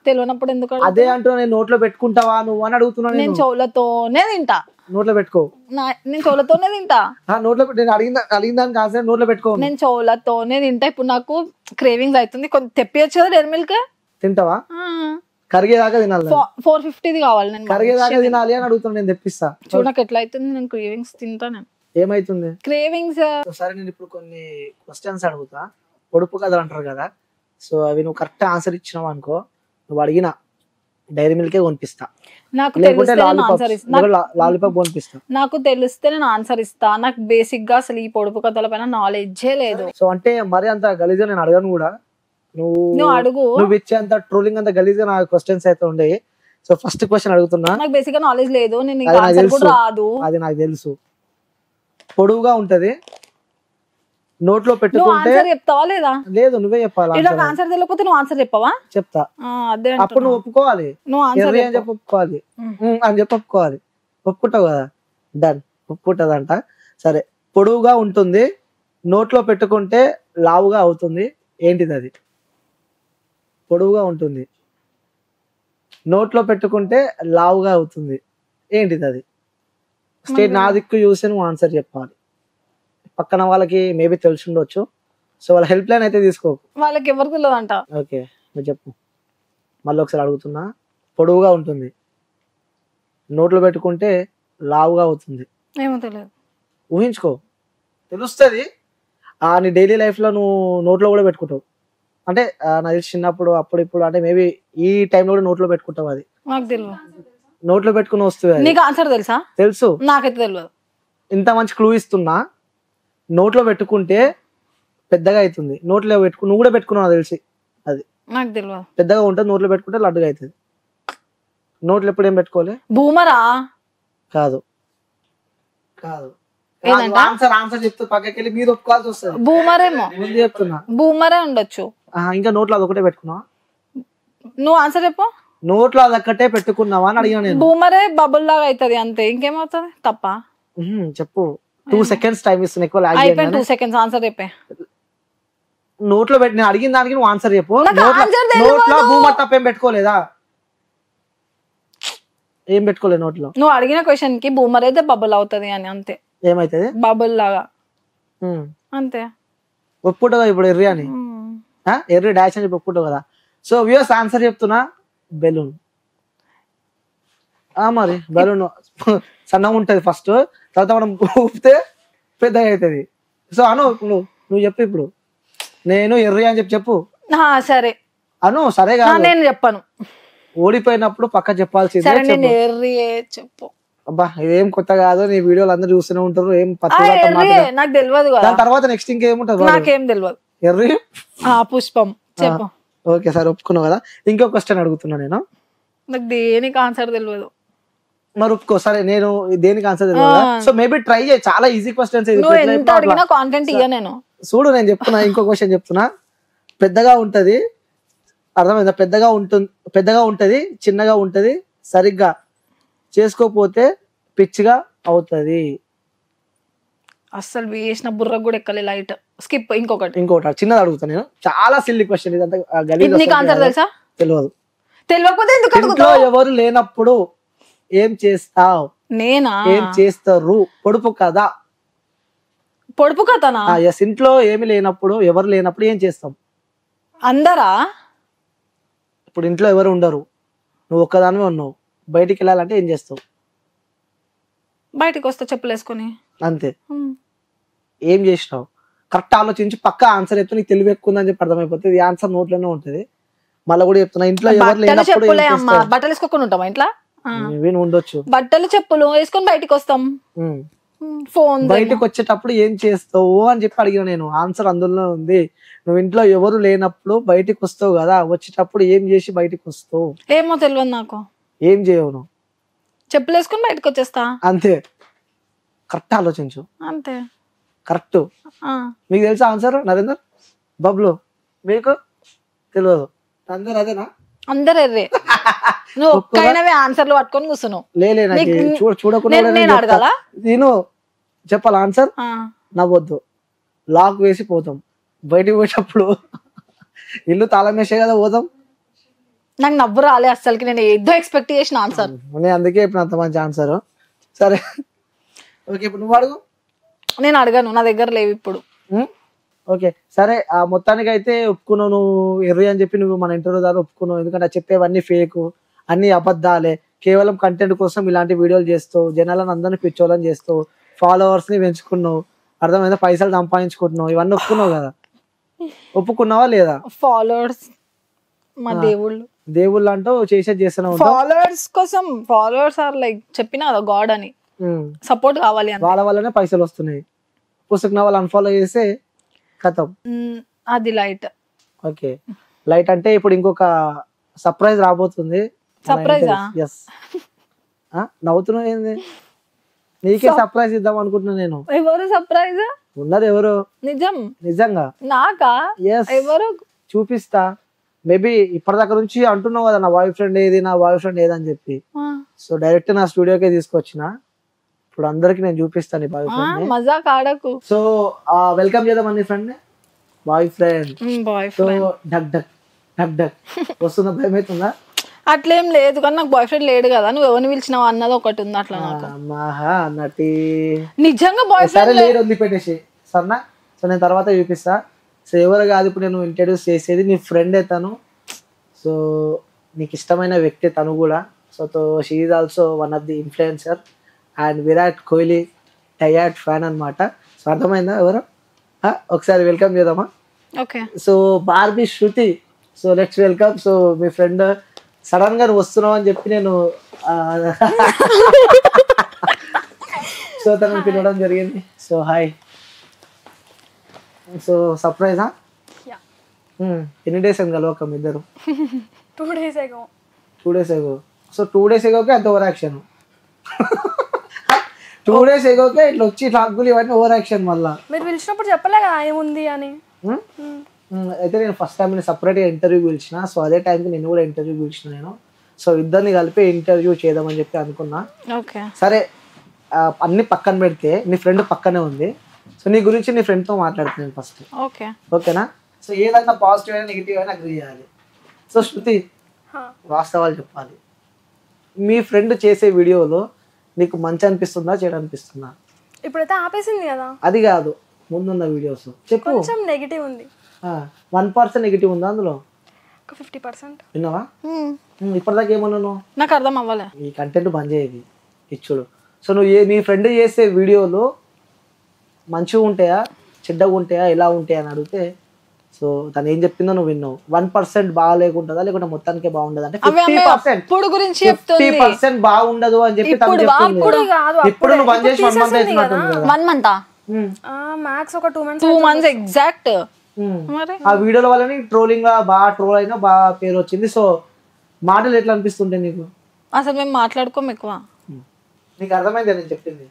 B: తెలియనప్పుడు ఎందుకు అడుగుతున్నావు?
A: అదే అంటూ నేను నోట్లో పెట్టుకుంటావా నువ్వు అని అడుగుతున్నాను.
B: నేను చోలతోనే తింటా.
A: నోట్లో పెట్టుకో.
B: నేను చోలతోనే తింటా.
A: నోట్లో నేను అడిగిన దానికి ఆన్సర్ నోట్లో పెట్టుకో.
B: నేను చోలతోనే తింటా. ఇప్పుడు నాకు క్రేవింగ్స్ అవుతుంది, కొంచెం తెప్పియచ్చు కదా డైరీ మిల్క్.
A: తింటావా? కరిగేదాకా తినాలి.
B: 450 కావాలి. నేను
A: కరిగేదాకా తినాలి అని అడుగుతున్నా. నేను తెప్పిస్తా.
B: చూడ నాకు ఎట్లా అవుతుంది. నేను క్రేవింగ్స్ తింటా. నేను
A: ఏమైతుంది
B: క్రేవింగ్స్.
A: సరే నేను ఇప్పుడు కొన్ని క్వశ్చన్స్ అడుగుతా. పొడుపు కథలు అంటారు కదా. సో అవి నువ్వు కరెక్ట్ ఆన్సర్ ఇచ్చినావు అనుకో, నువ్వు అడిగిన డైరీ మిల్కే కొనిపిస్తా.
B: నాకు తెలిస్తే
A: లాలీపాప్ కొనిపిస్తా.
B: నాకు తెలిస్తే నేను ఆన్సర్ ఇస్తా. నాకు బేసిక్ గా అసలు ఈ పొడుపు కథల పైన నాలెడ్జే లేదు.
A: సో అంటే మరి అంత గలీజ్గా నేను అడగను కూడా.
B: నువ్వు అడుగు.
A: నువ్వు ఇచ్చేంత ట్రోలింగ్ అంత గలీజ్గా నా క్వశ్చన్స్ అయితే ఉండే. సో ఫస్ట్ క్వశ్చన్ అడుగుతున్నా.
B: నాకు బేసిక్ గా నాలెడ్జ్ లేదు. నేను ఆన్సర్ కూడా రాదు.
A: అది నాకు తెలుసు. పొడువుగా ఉంటది, నోట్లో పెట్టుకుంటే.
B: చెప్తావా లేదా?
A: లేదు నువ్వే చెప్పాలి.
B: ఆన్సర్ తెలియకపోతే నువ్వు ఆన్సర్ చెప్పవా?
A: చెప్తా.
B: అదే
A: అప్పుడు నువ్వు ఒప్పుకోవాలి.
B: నువ్వు ఆన్సర్
A: అని చెప్పి ఒప్పుకోవాలి. అని చెప్పి ఒప్పుకోవాలి. ఒప్పుకుంటావు కదా. డన్. ఒప్పుకుంటదంట. సరే పొడువుగా ఉంటుంది, నోట్లో పెట్టుకుంటే లావుగా అవుతుంది. ఏంటిది అది? పొడువుగా ఉంటుంది, నోట్లో పెట్టుకుంటే లావుగా అవుతుంది. ఏంటిది అది? స్టేట్ నా దిక్కు చూసి నువ్వు ఆన్సర్ చెప్పాలి. పక్కన వాళ్ళకి మేబీ తెలిసి ఉండొచ్చు. సో వాళ్ళ హెల్ప్ లైన్ అయితే తీసుకో.
B: వాళ్ళకి ఎవరు తెలియదంట.
A: ఓకే నువ్వు చెప్పు. మళ్ళీ ఒకసారి అడుగుతున్నా. పొడువుగా ఉంటుంది, నోట్లో పెట్టుకుంటే లావుగా అవుతుంది.
B: ఏమో తెలియదు.
A: ఊహించుకో, తెలుస్తుంది. నీ డైలీ లైఫ్ లో నువ్వు నోట్లో కూడా పెట్టుకుంటావు. అంటే నాకు తెలిసి చిన్నప్పుడు అప్పుడు ఇప్పుడు అంటే మేబీ ఈ టైంలో కూడా నోట్లో పెట్టుకుంటావు. అది
B: నాకు తెలియదు.
A: నోట్లో పెట్టుకుని వస్తుంది.
B: నీకు ఆన్సర్ తెలుసా?
A: తెలుసు.
B: నాకైతే తెలియదు.
A: ఇంత మంచి క్లూ ఇస్తున్నా. నోట్లో పెట్టుకుంటే పెద్దగా అవుతుంది. నోట్లో నువ్వు కూడా పెట్టుకున్నావు తెలిసి. అది
B: నాకు తెలియదు.
A: పెద్దగా ఉంటుంది, నోట్లో పెట్టుకుంటే లడ్డుగా అవుతుంది. నోట్లో ఎప్పుడు ఏం పెట్టుకోలే.
B: బూమరా?
A: కాదు కాదు. ఆన్సర్ చెప్తే పక్కకి వెళ్ళి మీరు ఒప్పుకోవాల్సి వస్తుంది.
B: బూమరేమో
A: ముందు చెప్తున్నా.
B: బూమరే ఉండొచ్చు.
A: ఇంకా నోట్లో అదొకటే పెట్టుకున్నావా?
B: నువ్వు ఆన్సర్ చెప్పు.
A: నోట్లో అదొక్కటే పెట్టుకున్నావా అని అడిగా నేను.
B: బూమరే బబుల్ లాగా అవుతుంది అంతే, ఇంకేమవుతుంది? తప్ప.
A: చెప్పు. 2 seconds టైం ఇస్తున్నా. ఎక్కువ
B: 2 seconds ఆన్సర్ చెప్పే.
A: నోట్లో పెట్టి నేను అడిగిన దానికి నువ్వు ఆన్సర్ చెప్పు. నోట్లో బూమర్ తప్ప ఏం పెట్టుకోలేదా? ఏం పెట్టుకోలేదు నోట్లో.
B: నువ్వు అడిగిన క్వశ్చన్ కి బూమర్ అయితే బబుల్ అవుతుంది అని అంతే.
A: ఏమైతుంది?
B: బబుల్ లాగా అంతే.
A: ఒప్పుకుంటావు ఇప్పుడు ఎర్రి అని. ఎర్రి డాష్ అని చెప్పి ఒప్పుకుంటావు కదా. సో వ్యూస్ ఆన్సర్ చెప్తున్నా. బెలూన్. మరి బెలూన్ సన్నగా ఉంటది ఫస్ట్, తర్వాత మనం ఊపితే పెద్దగా అవుతుంది. సో అను నువ్వు చెప్పు ఇప్పుడు. నేను ఎర్రి అని చెప్పు.
B: సరే
A: అను. సరే కాదు
B: నేను చెప్పను.
A: ఓడిపోయినప్పుడు పక్క చెప్పాల్సిందే.
B: చెప్పు.
A: అబ్బా ఇదేం కొత్త కాదు. నీ వీడియోలు అందరూ చూస్తూనే ఉంటారు. ఏం
B: నాకు తెలియదు.
A: దాని తర్వాత నెక్స్ట్ ఇంకేముంటది?
B: నాకేం తెలియదు.
A: ఎర్రి
B: పుష్పం. చెప్పు.
A: ఓకే సరే ఒప్పుకున్నావు కదా. ఇంకో క్వశ్చన్ అడుగుతున్నా నేను.
B: నాకు దేనికి ఆన్సర్ తెలియదు.
A: మరి ఒప్పుకో. సరే నేను దేనికి ఆన్సర్ తెలియదు. సో మేబీ ట్రై చేయి. చాలా ఈజీ క్వశ్చన్స్.
B: నేను
A: చూడు నేను చెప్తున్నా. ఇంకో క్వశ్చన్ చెప్తున్నా. పెద్దగా ఉంటది, అర్థమైందా? పెద్దగా ఉంటది, చిన్నగా ఉంటది, సరిగ్గా చేసుకోపోతే పిచ్చిగా అవుతది.
B: అస్సలు వేసిన బుర్ర కూడా ఎక్కలే. Light skip. ఇంకొకటి
A: చిన్నది అడుగుతా నేను. చాలా సిల్లీ క్వశ్చన్. ఇదంతా
B: ఆన్సర్ తెలుసా?
A: తెలియదు.
B: తెలియకపోతే ఎందుకు
A: ఇంట్లో ఎవరు లేనప్పుడు ఏం చేస్తావు?
B: నేనా?
A: ఏం చేస్తారు? పొడుపు కదా.
B: పొడుపు కథనా?
A: ఎస్. ఇంట్లో ఏమి లేనప్పుడు, ఎవరు లేనప్పుడు ఏం చేస్తాం?
B: అందరా?
A: ఇప్పుడు ఇంట్లో ఎవరు ఉండరు, నువ్వు ఒక్కదానివే ఉన్నావు, బయటికి వెళ్ళాలంటే ఏం చేస్తావు?
B: బయటికి వస్తా చెప్పులు వేసుకొని.
A: అంతే. ఏం చేసినావు? కరెక్ట్ ఆలోచించి పక్క ఆన్సర్ చెప్తే నీకు తెలివి ఎక్కువ ఉందని చెప్పి అర్థమైపోతుంది. ఈ ఆన్సర్ నోట్లోనే ఉంటది. మళ్ళీ కూడా చెప్తున్నా. ఇంట్లో ఎవరు లేనప్పుడు
B: బట్టలు వేసుకోకుండా ఉంటామా ఇంట్లో?
A: ఉండొచ్చు.
B: బట్టలు చెప్పులు వేసుకొని బయటికి వస్తాం. ఫోన్
A: బయటకు వచ్చేటప్పుడు ఏం చేస్తావు అని చెప్పి అడిగిన నేను. ఆన్సర్ అందులో ఉంది. నువ్వు ఇంట్లో ఎవరు లేనప్పుడు బయటికి వస్తావు కదా, వచ్చేటప్పుడు ఏం చేసి బయటికి వస్తావు?
B: ఏమో తెలియదు నాకు.
A: ఏం చేయవు నువ్వు?
B: చెప్పులు వేసుకొని బయటకు వచ్చేస్తా
A: అంతే. కరెక్ట్ ఆలోచించు.
B: అంతే.
A: కరెక్ట్. మీకు తెలుసా ఆన్సర్ నరేందర్? బబ్లు మీకు తెలియదు? అందరు అదేనా?
B: అందరు ఎర్రే. నువ్వు ఒక్కైనవే ఆన్సర్లు పట్టుకొని కూర్చున్నావు.
A: లేలే చూడకుండా
B: నేను అడగాల?
A: నేను చెప్పాలి ఆన్సర్? నవ్వొద్దు. లాక్ వేసి పోతాం. బయటికి పోయేటప్పుడు ఇల్లు తాళం వేసే కదా పోతాం.
B: నాకు నవ్వు రాలే అసలుకి. నేను ఏదో ఎక్స్పెక్ట్ చేసిన ఆన్సర్.
A: నేను అందుకే ఇప్పుడు అంత మంచి ఆన్సర్. సరే ఓకే, ఇప్పుడు నువ్వు అడుగు.
B: నేను అడగను, నా దగ్గర లేవు ఇప్పుడు.
A: ఓకే సరే, ఆ మొత్తానికి అయితే ఒప్పుకున్నావు నువ్వు ఎర్రి అని చెప్పి. నువ్వు మన ఇంటర్వ్యూ ద్వారా ఒప్పుకున్నావు, ఎందుకంటే చెప్పేవన్నీ ఫేక్, అన్ని అబద్ధాలే. కేవలం కంటెంట్ కోసం ఇలాంటి వీడియోలు చేస్తావు, జనాలను అందరినీ పిచ్చోళ్ళని చేస్తావు, ఫాలోవర్స్ ని పెంచుకున్నావు, అర్థమైందా? పైసలు సంపాదించుకుంటున్నావు, ఇవన్నీ ఒప్పుకున్నావు కదా? ఒప్పుకున్నావా లేదా?
B: ఫాలోవర్స్ మా దేవుళ్ళు.
A: దేవుళ్ళు అంటూ చేసేది చేస్తున్నావు.
B: ఫాలోవర్స్ కోసం, ఫాలోవర్స్ ఆర్ లైక్ చెప్పినా కదా గాడ్ అని, సపోర్ట్ కావాలి అని.
A: వాళ్ళ వల్లనే పైసలు వస్తున్నాయి. పుస్తకం వాళ్ళు అన్ఫాలో చేస్తే కథం.
B: అది లైట్.
A: ఓకే, లైట్ అంటే ఇప్పుడు ఇంకొక సర్ప్రైజ్ రాబోతుంది.
B: సర్ప్రైజా?
A: ఎస్. నవ్వుతున్నావు ఏంది? నీకే సర్ప్రైజ్ ఇద్దాం అనుకుంటున్నా నేను.
B: ఎవరు సర్ప్రైజ్?
A: ఉన్నది ఎవరు?
B: నిజం?
A: నిజంగా
B: నాకా? ఎవరు
A: చూపిస్తా. మేబీ ఇప్పటిదాకా నుంచి అంటున్నావు కదా నా బాయ్ ఫ్రెండ్ ఏది, నా బాయ్ ఫ్రెండ్ ఏది అని చెప్పి. సో డైరెక్ట్ నా స్టూడియోకే తీసుకొచ్చిన. ఇప్పుడు అందరికి నేను చూపిస్తాను బాయ్ ఫ్రెండ్.
B: మజాక్ ఆడకు.
A: సో వెల్కమ్ చేద్దాం అన్ని friend. Boy friend. So duck duck duck duck వస్తుందా? భయం అవుతుందా?
B: అట్లేం లేదు, కానీ నాకు బాయ్ ఫ్రెండ్ లేడు కదా. నువ్వు ఎవరిని పిలిచినావు అన్నది ఒకటి ఉంది అట్లా.
A: మహా నటి
B: నిజంగా బాయ్ ఫ్రెండ్
A: లేడు, వదిలిపెట్టేసి సరేనా? సో నేను తర్వాత చూపిస్తా. సో ఎవరు కాదు ఇప్పుడు నేను ఇంట్రడ్యూస్ చేసేది, నీ ఫ్రెండ్ తను. సో నీకు ఇష్టమైన వ్యక్తి తను కూడా. So she is also one of the influencer and Virat Kohli diehard fan అనమాట. సో అర్థమైందా ఎవరు? ఒకసారి వెల్కమ్ చేద్దామా?
B: Okay.
A: So Barbie Shruti. So let's welcome. So మీ ఫ్రెండ్ సడన్ గా నువ్వు వస్తున్నావు అని చెప్పి నేను సో తనని పిలవడం జరిగింది. So hi. సో సర్ప్రైజా? ఎన్ని డేస్ అని కలవకం ఇద్దరు?
C: 2 days ago.
A: 2 days ago. So 2 days agoకే అంత ఓవర్ యాక్షన్. 2 days agoకే ఇట్లా వచ్చి టాక్కులు ఇవన్నీ ఓవర్ యాక్షన్. మళ్ళా
C: మీరు పిలిచినప్పుడు చెప్పలే కదా ఏముంది అని.
A: అయితే నేను ఫస్ట్ టైం నేను సపరేట్గా ఇంటర్వ్యూ పిలిచిన. సో అదే టైంకి నేను కూడా ఇంటర్వ్యూ పిలిచిన నేను. సో ఇద్దరిని కలిపి ఇంటర్వ్యూ చేద్దామని చెప్పి అనుకున్నా. సరే అన్ని పక్కన పెడితే నీ ఫ్రెండ్ పక్కనే ఉంది. సో నీ గురించి నీ ఫ్రెండ్తో మాట్లాడుతున్నాను ఫస్ట్. ఓకేనా? సో ఏదన్నా పాజిటివ్ అయినా నెగిటివ్ అయినా అగ్రీ చేయాలి. సో శృతి వాస్తవాలు చెప్పాలి. మీ ఫ్రెండ్ చేసే వీడియోలో నీకు మంచి అనిపిస్తుందా, చెడు అనిపిస్తుందా?
C: ఇప్పుడైతే ఆపేసింది కదా.
A: అది కాదు, ముందున్న వీడియోస్ చెప్పు.
C: కొంచెం నెగిటివ్ ఉంది.
A: 1% నెగిటివ్ ఉందా అందులో?
C: 50%.
A: విన్నావా? ఇప్పటిదాకా ఏమన్నాను?
B: నాకు అర్థం అవ్వలే.
A: ఈ కంటెంట్ బంద్ చేయేది ఇచ్చుడు. సో నువ్వు మీ ఫ్రెండ్ చేసే వీడియోలు మంచిగా ఉంటాయా, చెడ్డగా ఉంటాయా, ఎలా ఉంటాయా అని అడిగితే సో తను ఏం చెప్పిందో నువ్వు విన్నావు. 1% బాగా లేకుంటుందా, లేకుంటే మొత్తానికే బాగుండదు అంటే 50% బాగుండదు అని చెప్పి తను చెప్తుంది. ఇప్పుడు నువ్వు బంద్ చేసి 1 month అవుతున్నట్టుంది కదా.
B: 1 month
C: మ్యాక్స్ ఒక 2 months.
B: 2 months exact.
A: ఆ వీడియోల వల్ల ట్రోలింగ్ గా బాగా ట్రోల్ అయినా బాగా పేరు వచ్చింది. సో మాటలు ఎట్లా అనిపిస్తుంటాయి నీకు?
B: అసలు మేము మాట్లాడుకోం ఎక్కువ.
A: నీకు అర్థమైంది నేను చెప్పింది?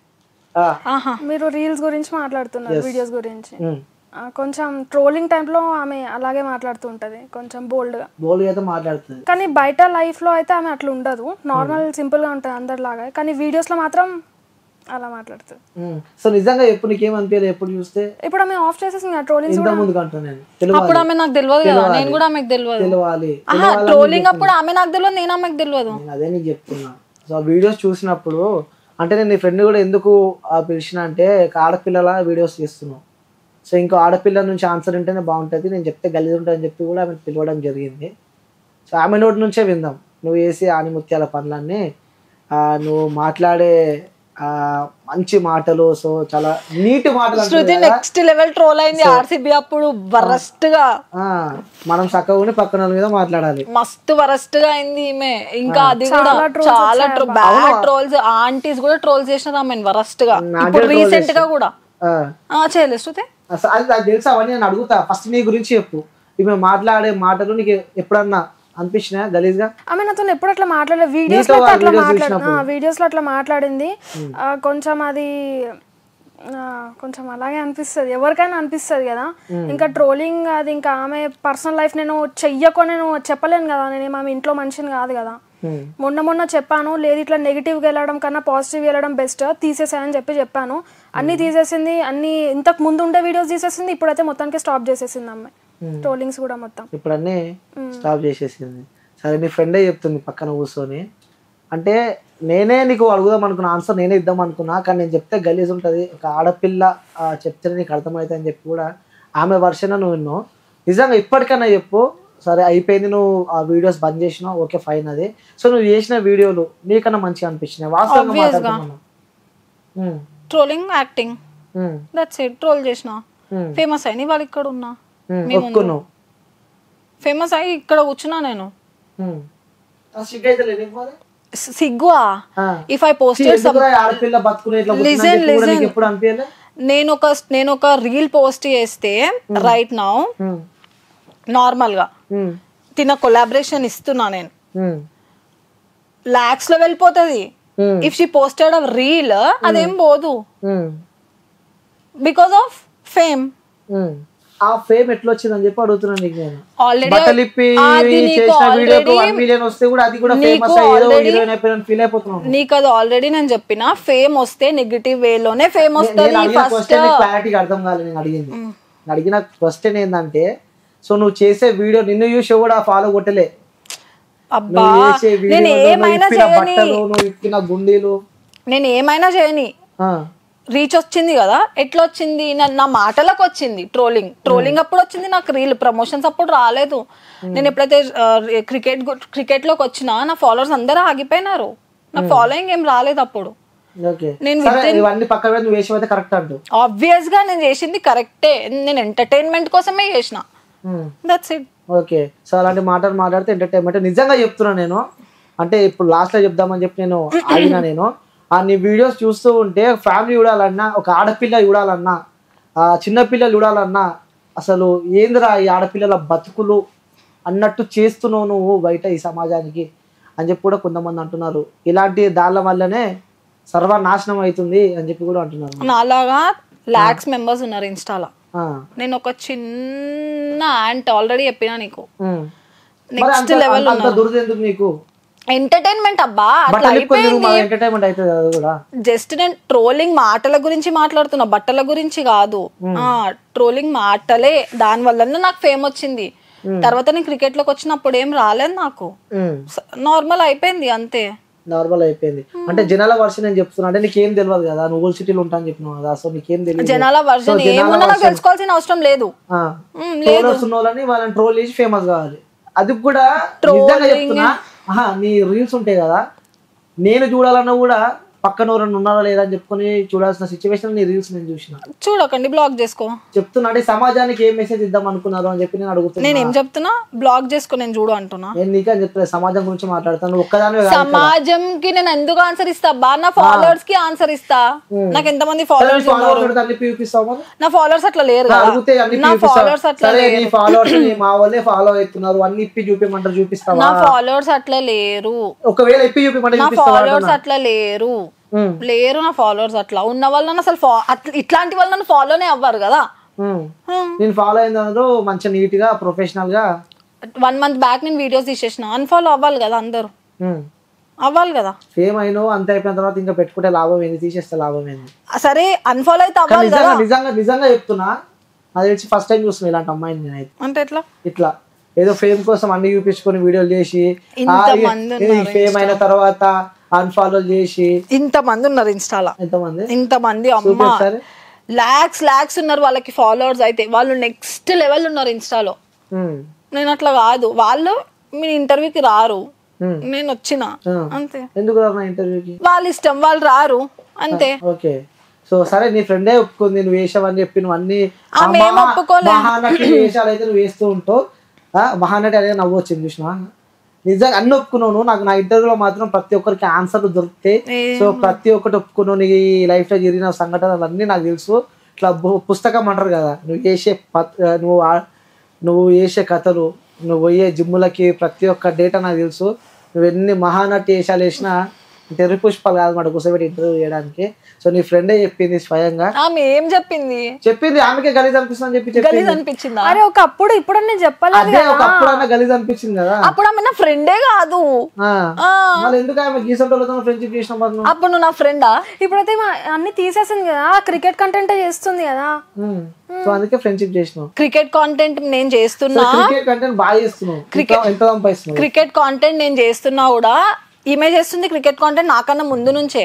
C: మీరు రీల్స్ గురించి మాట్లాడుతున్నారు, వీడియోస్ గురించి. కొంచెం ట్రోలింగ్ టైంలో ఆమె అలాగే మాట్లాడుతూ ఉంటది, కొంచెం బోల్డ్ గా
A: అయితే మాట్లాడుతుంది.
C: కానీ బయట లైఫ్ లో అయితే ఆమె అట్లా ఉండదు, నార్మల్ సింపుల్ గా ఉంటది అందరిలాగా. కానీ వీడియోస్ లో మాత్రం అలా మాట్లాడుతుంది.
A: సో నిజంగా ఎప్పుడు నీకేమనిపించలేదు ఎప్పుడు చూస్తే?
C: ఇప్పుడు ఆమె ఆఫ్ చేసేసింది ట్రోలింగ్స్.
A: ఇంత ముందు కంటా నేను
B: అప్పుడు ఆమె నాకు తెలియదు కదా, నేను కూడా ఆమెకు తెలియాలి. ట్రోలింగ్ అప్పుడు ఆమె నాకు తెలియదు, నేను ఆమెకు తెలియదు.
A: అదే నీకు చెప్తున్నా. సో ఆ వీడియోస్ చూసినప్పుడు అంటే నేను నీ ఫ్రెండ్ కూడా ఎందుకు పిలిచిన అంటే ఆడపిల్లల వీడియోస్ చేస్తున్నావు. సో ఇంకో ఆడపిల్ల నుంచి ఆన్సర్ ఉంటేనే బాగుంటుంది, నేను చెప్తే గలీజ్ ఉంటుందని చెప్పి కూడా ఆమె పిలవడం జరిగింది. సో ఆమె నోటి నుంచే విందాం నువ్వు వేసే ఆనిముత్యాల పనులన్నీ, నువ్వు మాట్లాడే మంచి మాటలు. సో చాలా నీట్ మాటలు.
B: శృతి నెక్స్ట్ లెవెల్ ట్రోల్ అయింది ఆర్సీబీ అప్పుడు వరస్ట్ గా.
A: మనం చక్కగా పక్కన మీద మాట్లాడాలి.
B: మస్తు వరస్ట్ గా అయింది ఈమె. ఇంకా అది కూడా చాలా బ్యాడ్ ట్రోల్స్, ఆంటీస్ కూడా ట్రోల్ చేసినారు ఆమె వరస్ట్ గా. ఇప్పుడు రీసెంట్ గా కూడా చేయలేదు శృతి.
A: అది నాకు తెలుసు, అవన్నీ నేను అడుగుతా. ఫస్ట్ నీ గురించి చెప్పు. ఇవి మాట్లాడే మాటలు నీకు ఎప్పుడన్నా అనిపించినా గలీజ్గా?
C: ఆమె నాతో ఎప్పుడు అట్లా మాట్లాడలేదు, వీడియోస్ లో అట్లా మాట్లాడింది. కొంచెం అది కొంచెం అలాగే అనిపిస్తుంది, ఎవరికైనా అనిపిస్తుంది కదా. ఇంకా ట్రోలింగ్ అది ఇంకా ఆమె పర్సనల్ లైఫ్ నేను నేను చెప్పలేను కదా, నేను ఆమె ఇంట్లో మనిషిని కాదు కదా. మొన్న చెప్పాను, లేదు ఇట్లా నెగిటివ్గా వెళ్ళడం కన్నా పాజిటివ్ వెళ్ళడం బెస్ట్, తీసేసాయని చెప్పాను. అన్ని తీసేసింది, అన్ని ఇంతకు ముందు ఉండే వీడియోస్ తీసేసింది, ఇప్పుడైతే మొత్తానికి స్టాప్ చేసేసింది అమ్మాయి ట్రోలింగ్స్ కూడా మొత్తం.
A: ఇప్పుడు అన్నీ స్టాప్ చేసేసింది. సరే నీ ఫ్రెండే చెప్తుంది పక్కన కూర్చొని, అంటే నేనే నీకు అడుగుదాం అనుకున్నా, ఆన్సర్ నేనే ఇద్దాం అనుకున్నా, కానీ నేను చెప్తే గలీజ్ ఉంటుంది, ఒక ఆడపిల్ల చెప్తే నీకు అర్థమవుతుంది అని చెప్పి కూడా ఆమె వర్షన్ నువ్వు విన్నావు. నిజంగా ఇప్పటికైనా చెప్పు, సరే అయిపోయింది, నువ్వు ఆ వీడియోస్ బంద్ చేసినావు, ఓకే ఫైన్. అది సో నువ్వు చేసిన వీడియోలు నీకన్నా మంచిగా అనిపించినాయి వాస్తవంగా?
B: Trolling acting, that's it. Troll చేసిన, ఫేమస్ అయిన వాళ్ళు ఇక్కడ ఉన్నా, ఫేమస్ అయ్యి ఇక్కడ కూర్చున్నా నేను. సిగ్గువా? ఇఫ్ ఐ పోస్టెడ్ నేను ఒక రీల్ పోస్ట్ చేస్తే రైట్ నౌ నార్మల్ గా తిన కొలాబరేషన్ ఇస్తున్నా నేను, లాక్స్ లో వెళ్ళిపోతుంది. If she posted a reel అదేం పోదు, బికాస్ ఆఫ్ ఫేమ్.
A: ఆ ఫేమ్ ఎట్లా వచ్చిందని చెప్పి అడుగుతున్నాను నీకు నేను.
B: నీకు అది ఆల్రెడీ నేను చెప్పిన, ఫేమ్ వస్తే నెగటివ్ వేలోనే ఫేమ్ వస్తుంది.
A: క్లారిటీగా అర్థం కాలేదు నేను అడిగింది. అడిగిన క్వశ్చన్ ఏంటంటే, సో నువ్వు చేసే వీడియో నిన్ను చూసి కూడా ఫాలో కొట్టలే,
B: నేను ఏమైనా చేయని రీచ్ వచ్చింది కదా. ఎట్లా వచ్చింది? నా మాటలకు వచ్చింది ట్రోలింగ్ అప్పుడు వచ్చింది, నాకు రీల్ ప్రమోషన్స్ అప్పుడు రాలేదు. నేను ఎప్పుడైతే క్రికెట్ లోకి వచ్చినా నా ఫాలోవర్స్ అందరూ ఆగిపోయినారు, నా ఫాలోయింగ్ ఏం రాలేదు అప్పుడు. ఆబ్వియస్ గా నేను చేసింది కరెక్టే, నేను ఎంటర్టైన్మెంట్ కోసమే చేసిన, దట్స్ ఇట్.
A: ఓకే, సో అలాంటి మాటలు మాట్లాడితే ఎంటర్టైన్మెంట్. నిజంగా చెప్తున్నా నేను, అంటే ఇప్పుడు లాస్ట్ లో చెప్దామని చెప్పి నేను ఆగినా. నేను నీ వీడియోస్ చూస్తూ ఉంటే ఫ్యామిలీ చూడాలన్నా, ఒక ఆడపిల్ల చూడాలన్నా, చిన్నపిల్లలు చూడాలన్నా, అసలు ఏందిరా ఈ ఆడపిల్లల బతుకులు అన్నట్టు చేస్తున్నావు నువ్వు బయట ఈ సమాజానికి అని చెప్పి కూడా కొంతమంది అంటున్నారు. ఇలాంటి దాళ్ళ వల్లనే సర్వనాశనం అవుతుంది అని చెప్పి కూడా అంటున్నారు.
B: నాలాగా లాక్స్ మెంబర్స్ ఉన్నారు ఇన్స్టాలో. నేను ఒక చిన్న యాంట్ ఆల్రెడీ చెప్పినా నీకు. నెక్స్ట్ లెవెల్
A: నీకు
B: ఎంటర్టైన్మెంట్ అబ్బా, జస్ట్ నేను ట్రోలింగ్ మాటల గురించి మాట్లాడుతున్నా, బట్టల గురించి కాదు. ట్రోలింగ్ మాటలే, దాని వల్ల నాకు ఫేమ్ వచ్చింది. తర్వాత నేను క్రికెట్ లోకి వచ్చినప్పుడు ఏం రాలేదు నాకు, నార్మల్ అయిపోయింది అంతే.
A: నార్మల్ అయిపోయింది అంటే జనాల వర్షన్ నేను చెప్తున్నా, అంటే నీకేం తెలియదు కదా, నువ్వు ఓల్డ్ సిటీలో ఉంటా అని చెప్పినావు కదా, సో నీకేం తెలియదు.
B: జనాల వర్షన్ ఏమున్నా తెలుసుకోవాల్సిన అవసరం లేదు.
A: వాళ్ళని ట్రోల్ చేసి ఫేమస్ కావాలి. అది కూడా నిజంగా చెప్తున్నా, నీ రీల్స్ ఉంటాయి కదా, నేను చూడాలన్నా కూడా పక్కన ఎవరైనా ఉన్నారా లేదా అని చెప్పుకొని చూడాల్సిన సిచ్యువేషన్ నీ రీల్స్ నేను చూసిన.
B: చూడకండి, బ్లాక్ చేసుకో చెప్తున్నా.
A: అంటే సమాజానికి ఏం మెసేజ్ ఇద్దాం అనుకున్నారు అని చెప్పి నేను అడుగుతున్నా.
B: నేను ఏం చెప్తున్నా, బ్లాక్ చేసుకో, నేను చూడు అంటున్నా.
A: నేను నీకే అని చెప్తున్నా, సమాజం గురించి మాట్లాడుతాను ఒక్కదాని.
B: సమాజంకి నేను ఎందుకు ఆన్సర్ ఇస్తా బా, నా ఫాలోవర్స్ కి ఆన్సర్ ఇస్తా. నాకు ఎంతమంది ఫాలోవర్స్, నా ఫాలోవర్స్ అట్లా లేరు కదా, నా ఫాలోవర్స్ అట్లా లేరు.
A: మా వాళ్ళే ఫాలో అవుతున్నారు, అన్ని ఇప్పి చూపించమంటారు, చూపిస్తావా?
B: నా ఫాలోవర్స్ అట్లా లేరు.
A: ఒకవేళ ఇప్పి చూపించమంటారు,
B: నా ఫాలోవర్స్ అట్లా లేరు. నా ఫాలోవర్స్ అట్లా ఉన్న వాళ్ళని అసలు ఇట్లాంటి వాళ్ళని ఫాలోనే అవ్వరు కదా.
A: నేను ఫాలో అయిన మంచిగా నీట్ గా ప్రొఫెషనల్ గా
B: 1 month బ్యాక్ నేను వీడియోస్ తీసేసిన. అన్ఫాలో అవ్వాలి కదా, అందరూ అవ్వాలి కదా.
A: ఫేమ్ అయినో అంత అయిపోయిన తర్వాత ఇంకా పెట్టుకుంటే లాభం ఏంది, తీసేస్తే లాభం ఏంది?
B: సరే అన్ఫాలో అయితే అవ్వాలి కదా.
A: నిజంగా చెప్తున్నా, నాకు తెలిసి ఫస్ట్ టైం చూస్తున్నా ఇలాంటి అమ్మాయిని నేనైతే.
B: అంటే ఇట్లా
A: ఏదో ఫేమ్ కోసం అన్ని చూపించుకొని వీడియోలు చేసి ఫేమ్ అయిన తర్వాత అన్ఫాలో చేసి
B: ఇంతమంది ఉన్నారు ఇన్స్టాలో, ఇంతమంది అమ్మ లాక్స్ ఉన్నారు వాళ్ళకి ఫాలోవర్స్. అయితే వాళ్ళు నెక్స్ట్ లెవెల్ ఉన్నారు ఇన్స్టాలో. నేను అట్లా కాదు, వాళ్ళు మీ ఇంటర్వ్యూకి రారు, నేను వచ్చిన అంతే.
A: ఎందుకు ఇంటర్వ్యూకి?
B: వాళ్ళ ఇష్టం, వాళ్ళు రారు అంతే.
A: ఓకే, సో సరే నీ ఫ్రెండే ఒప్పుకుంది నువ్వు వేసావని చెప్పి, నువ్వు అన్ని మహానటి వేషాలు అయితే నువ్వు వేస్తూ ఉంటావు. మహానటి అనేది నవ్వు వచ్చింది చూసినా, నిజంగా అన్ని ఒప్పుకున్నావు. నాకు నా ఇంటర్వ్యూలో మాత్రం ప్రతి ఒక్కరికి ఆన్సర్లు దొరికితే, సో ప్రతి ఒక్కటి ఒప్పుకున్నావు. నీ లైఫ్ లో జరిగిన సంఘటనలు అన్ని నాకు తెలుసు. ఇట్లా పుస్తకం అంటారు కదా, నువ్వు చేసే కథలు, నువ్వు పోయే జిమ్ములకి ప్రతి ఒక్క డేటా నాకు తెలుసు. నువ్వు ఎన్ని మహానటి వేషాలు వేసినా తెర్రి పుష్పాలు కాదన్నమాట కూర్చోబెట్టి ఇంటర్వ్యూ చేయడానికి. సో నీ ఫ్రెండే చెప్పింది స్వయంగా.
B: ఆమె ఏం చెప్పింది
A: ఆమెకే గలీజ్ అనిపిస్తుంది అని చెప్పి
B: గలీజ్ అనిపించిందా?
C: అరే ఒకప్పుడు ఇప్పుడు నేను చెప్పలేదు
A: అదే ఒకప్పుడు అన్న గలీజ్ అనిపించింది కదా.
B: అప్పుడు ఆమె నా ఫ్రెండే కాదు.
A: మళ్ళీ ఎందుకు ఆమె గీసంటోళ్ళతో ఫ్రెండ్షిప్ చేసిన వాళ్ళు?
B: అప్పుడు నువ్వు నా ఫ్రెండా?
C: ఇప్పుడైతే అన్ని తీసేసింది కదా, క్రికెట్ కంటెంట్ చేస్తుంది కదా.
A: సో అందుకే ఫ్రెండ్షిప్ చేసినావు.
B: క్రికెట్ కాంటెంట్ నేను చేస్తున్నా,
A: క్రికెట్ కంటెంట్ బాగా చేస్తున్నావు, ఎంత సంపాదిస్తున్నావు.
B: క్రికెట్ కాంటెంట్ నేను చేస్తున్నా కూడా ఈమె చేస్తుంది క్రికెట్ కాంటెంట్ నాకన్నా ముందు నుంచే.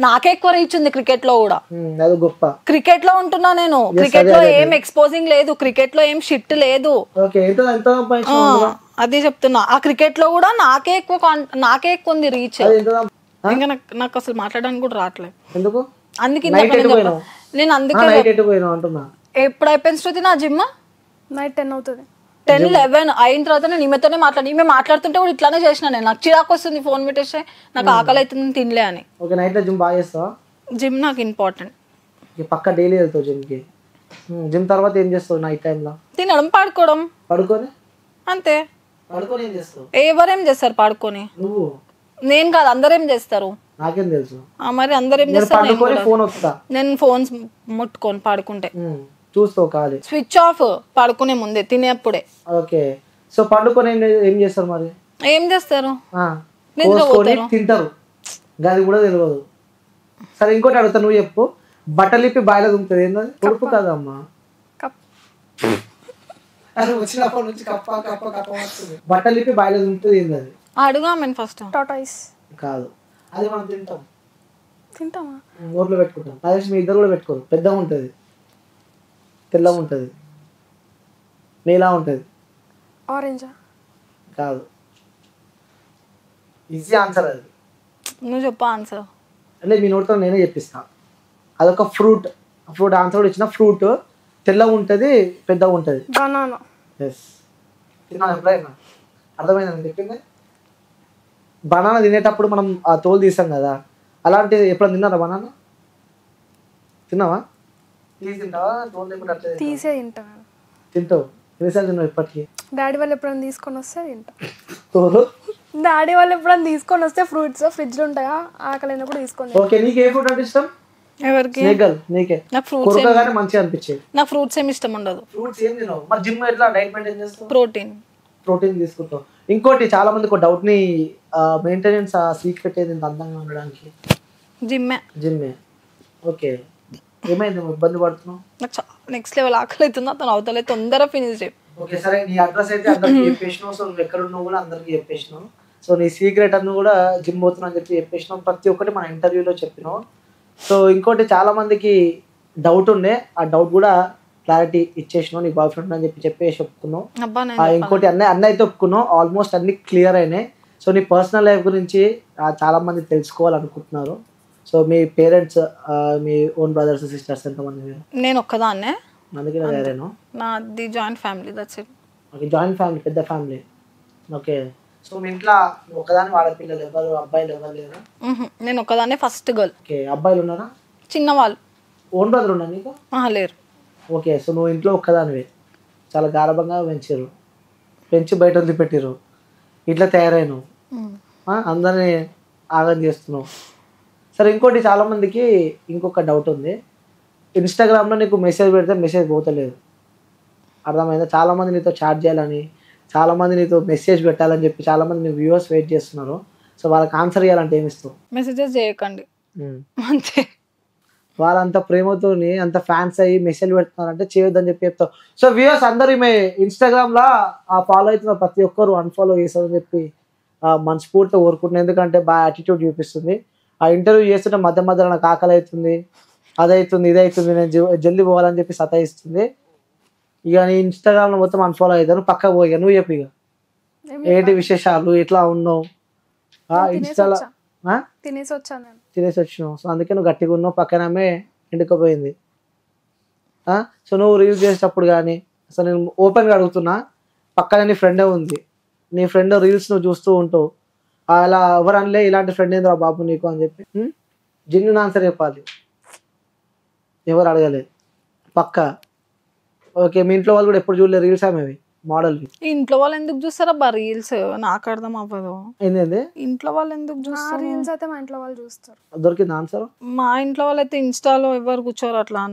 B: నాకే ఎక్కువ రీచ్ ఉంది క్రికెట్ లో కూడా.
A: అది గొప్ప.
B: క్రికెట్ లో ఉంటున్నా నేను, క్రికెట్ లో ఏం ఎక్స్పోజింగ్ లేదు, క్రికెట్ లో ఏం షిట్ లేదు. అది చెప్తున్నా. ఆ క్రికెట్ లో కూడా నాకే ఎక్కువ ఉంది రీచ్. ఇంకా నాకు అసలు మాట్లాడడానికి కూడా రావట్లేదు.
A: ఎందుకు?
B: అందుకే నేను అందుకే ఎప్పుడు అయిపోయింది శృతి నా జిమ్?
C: నైట్ 10 అవుతుంది.
B: 10-11 అయిన తర్వాత నేను ఈమెతోనే ఈమె మాట్లాడుతుంటే కూడా ఇట్లానే చేసిన నేను. నాకు చిరాకు వస్తుంది ఫోన్ పెట్టేస్తే, నాకు ఆకలి అవుతుంది తినలే అని. జిమ్ నాకు ఇంపార్టెంట్.
A: పక్క డైలీ వెళ్తావు జిమ్ కి? జిమ్ తర్వాత ఏం చేస్తావు నైట్ టైం లో?
B: తినడం, పడుకోవడం.
A: పడుకొని
B: అంతే.
A: పడుకొని ఏం చేస్తావు?
B: ఎవరేం చేస్తారు పడుకొని?
A: నువ్వు?
B: నేను కాదు, అందరేం చేస్తారు.
A: నాకేం తెలుసు
B: మరి అందరేం చేస్తారు? నేను ఫోన్స్ ముట్టుకొని పడుకుంటే
A: చూస్తావు ఖాళీ,
B: స్విచ్ ఆఫ్ పడుకునే ముందే, తినేప్పుడే.
A: ఓకే. సో పండుకొని ఏం చేస్తారు మరి?
B: ఏం చేస్తారు?
A: తింటారు, గది కూడా తెలియదు. సరే ఇంకోటి అడుగుతా, నువ్వు చెప్పు. బట్టలు ఇప్పి బాయిలో దుంకుతుంది ఏంటది? కొడుకు కదమ్మా, వచ్చినప్పటి నుంచి బట్టలు ఇప్పి బాయిలో దుంకుతుంది ఏంటది?
B: అడుగా ఫస్ట్.
C: టాటాయిస్
A: కాదు, అది మనం తింటామా? నోట్లో పెట్టుకుంటాం. అదే మీ ఇద్దరు కూడా పెట్టుకోరు. పెద్దగా ఉంటుంది, తెల్లగా ఉంటుంది, నీలా ఉంటుంది.
C: ఆరెంజా?
A: కాదు. ఈజీ ఆన్సర్ అది.
B: నువ్వు చెప్పు ఆన్సర్.
A: అంటే మీ నోటితో నేనే చెప్పిస్తా. అదొక ఫ్రూట్. ఆన్సర్ కూడా ఇచ్చిన. ఫ్రూట్ తెల్లగా ఉంటుంది, పెద్దగా ఉంటుంది.
C: బనానా.
A: ఎస్. తిన్నాను ఎప్పుడైనా? అర్థమైందని చెప్పింది. బనానా తినేటప్పుడు మనం ఆ తోలు తీసాం కదా, అలాంటిది ఎప్పుడైనా తిన్నారా బనానా? తిన్నావా?
C: తీసే తింటాను.
A: తింటావు? ఎన్నిసార్లు తిన్నావు ఇప్పటికీ?
C: డాడీ వాళ్ళు ఎప్పుడైనా తీసుకొని వస్తే తింటా. డాడీ వాళ్ళు ఎప్పుడైనా తీసుకొని వస్తే ఫ్రూట్స్ ఫ్రిడ్జ్ లో ఉంటాయా, ఆకలి అయినప్పుడు తీసుకొని.
A: ఓకే. నీకు ఏ ఫ్రూట్ అంటే ఇష్టం?
B: ఎవరికి?
A: నీకే.
B: నాకు ఫ్రూట్స్
A: మంచిగా అనిపించేది.
B: నాకు ఫ్రూట్స్ ఏమి ఇష్టం ఉండదు.
A: ఫ్రూట్స్ ఏం తినవు? మరి జిమ్ ఎట్లా డైట్ మెయింటైన్ చేస్తావు? ప్రోటీన్ తీసుకుంటావు. ఇంకోటి చాలా మందికి ఒక డౌట్ ని, మెయింటెనెన్స్ ఆ సీక్రెట్ ఏది అందంగా ఉండడానికి? జిమ్మే. ఓకే. ఏమైంది, ఇబ్బంది పడుతున్నావు?
B: నాకు నెక్స్ట్ లెవెల్ ఆకలి అవుతుంది, అతను అవతలే తొందరగా ఫినిష్ చేయి.
A: ఓకే సరే, నీ అడ్రస్ అయితే అందరికి చెప్పేసినావు. సో నువ్వు ఎక్కడ ఉన్నావు కూడా అందరికి చెప్పేసినావు. సో నీ సీక్రెట్ అನ್ನು కూడా జిమ్ పోతున్నా అని చెప్పి చెప్పేసినావు. ప్రతి ఒక్కటి మన ఇంటర్వ్యూలో చెప్పినావు. సో ఇంకోటి చాలా మందికి డౌట్ ఉండే, ఆ డౌట్ కూడా క్లారిటీ ఇచ్చేసినావు. నీ బాయ్ ఫ్రెండ్ అని చెప్పేసి ఒప్పుకున్నావు. ఇంకోటి అన్నీ అయితే ఒప్పుకున్నావు. ఆల్మోస్ట్ అన్ని క్లియర్ అయినాయి. సో నీ పర్సనల్ లైఫ్ గురించి చాలా మంది తెలుసుకోవాలనుకుంటున్నారు. సో మీ పేరెంట్స్, మీ ఓన్ బ్రదర్స్ సిస్టర్స్ ఎంతమంది?
B: నేను ఒక్కదాన్నే.
A: అందుకే
B: నాది joint family. That's it.
A: Okay, joint family, పెద్ద ఫ్యామిలీ. ఓకే. సో మీ ఇంట్లో ఒకదాని ఆడపిల్లలు ఎవరు, అబ్బాయిలు ఎవరు లేరా?
B: నేను ఒకదాన్నే ఫస్ట్ గర్ల్.
A: ఓకే. అబ్బాయిలు ఉన్నారా?
B: చిన్న వాళ్ళు.
A: ఓన్ బ్రదర్ ఉన్నా నీకు?
B: లేరు.
A: ఓకే. సో నువ్వు ఇంట్లో ఒక్కదానివే, చాలా గారభంగా పెంచి బయట వదిలిపెట్టిరు, ఇట్లా తయారైనావు, అందరినీ ఆగం చేస్తున్నావు. సరే ఇంకోటి చాలా మందికి ఇంకొక డౌట్ ఉంది. ఇన్స్టాగ్రామ్లో నీకు మెసేజ్ పెడితే మెసేజ్ పోతలేదు, అర్థమైందా? చాలామంది నీతో చాట్ చేయాలని, చాలామంది నీతో మెసేజ్ పెట్టాలని చెప్పి చాలామంది నీ వ్యూవర్స్ వెయిట్ చేస్తున్నారు. సో వాళ్ళకి ఆన్సర్ చేయాలంటే ఏమి ఇస్తావు?
B: మెసేజెస్ చేయకండి అంతే.
A: వాళ్ళంత ప్రేమతోని అంత ఫ్యాన్స్ అయ్యి మెసేజ్ పెడుతున్నారంటే చేయొద్దని చెప్పి చెప్తావు. సో వ్యూవర్స్ అందరూ ఈమె ఇన్స్టాగ్రామ్లో ఫాలో అవుతున్న ప్రతి ఒక్కరు అన్ఫాలో చేస్తారని చెప్పి మనస్ఫూర్తిగా కోరుకుంటున్నాను. ఎందుకంటే బాగా యాటిట్యూడ్ చూపిస్తుంది. ఆ ఇంటర్వ్యూ చేస్తుంటే మధ్య మధ్యలో నాకు ఆకలి అవుతుంది, అదవుతుంది, ఇదవుతుంది, నేను జల్దీ పోవాలని చెప్పి సతాయిస్తుంది. ఇక నీ ఇన్స్టాగ్రామ్లో మొత్తం అన్ఫాలో అవుతాను. పక్క పోయి నువ్వు చెప్పి ఇక ఏంటి విశేషాలు, ఎట్లా ఉన్నావు? ఇన్స్టాలో తినేసి వచ్చినావు. సో అందుకే నువ్వు గట్టిగా ఉన్నావు. పక్కన ఆమె ఎండుకపోయింది. సో నువ్వు రీల్స్ చేసేటప్పుడు కానీ, అసలు నేను ఓపెన్గా అడుగుతున్నా, పక్కన నీ ఫ్రెండే ఉంది, నీ ఫ్రెండ్ రీల్స్ నువ్వు చూస్తూ ఉంటావు, అలా ఎవరు అనలే ఇలాంటి ఫ్రెండ్ ఏంద్రా బాబు నీకు అని చెప్పి? జెన్యూన్ ఆన్సర్ చెప్పాలి, ఎవరు అడగలేదు. పక్కా. ఓకే, మీ ఇంట్లో వాళ్ళు కూడా ఎప్పుడు చూడలేదు రీల్స్ ఆమెవి మోడల్?
B: ఇంట్లో వాళ్ళు ఎందుకు చూస్తారా రీల్స్? నాకు అర్థం అవ్వదు.
A: ఏంటండి
B: ఇంట్లో వాళ్ళు ఎందుకు చూస్తారు?
C: రీల్స్ అయితే మా ఇంట్లో వాళ్ళు చూస్తారు.
A: దొరికింది ఆన్సర్.
B: మా ఇంట్లో వాళ్ళు అయితే ఇన్స్టాలో ఎవరు కూర్చోరు అట్లా.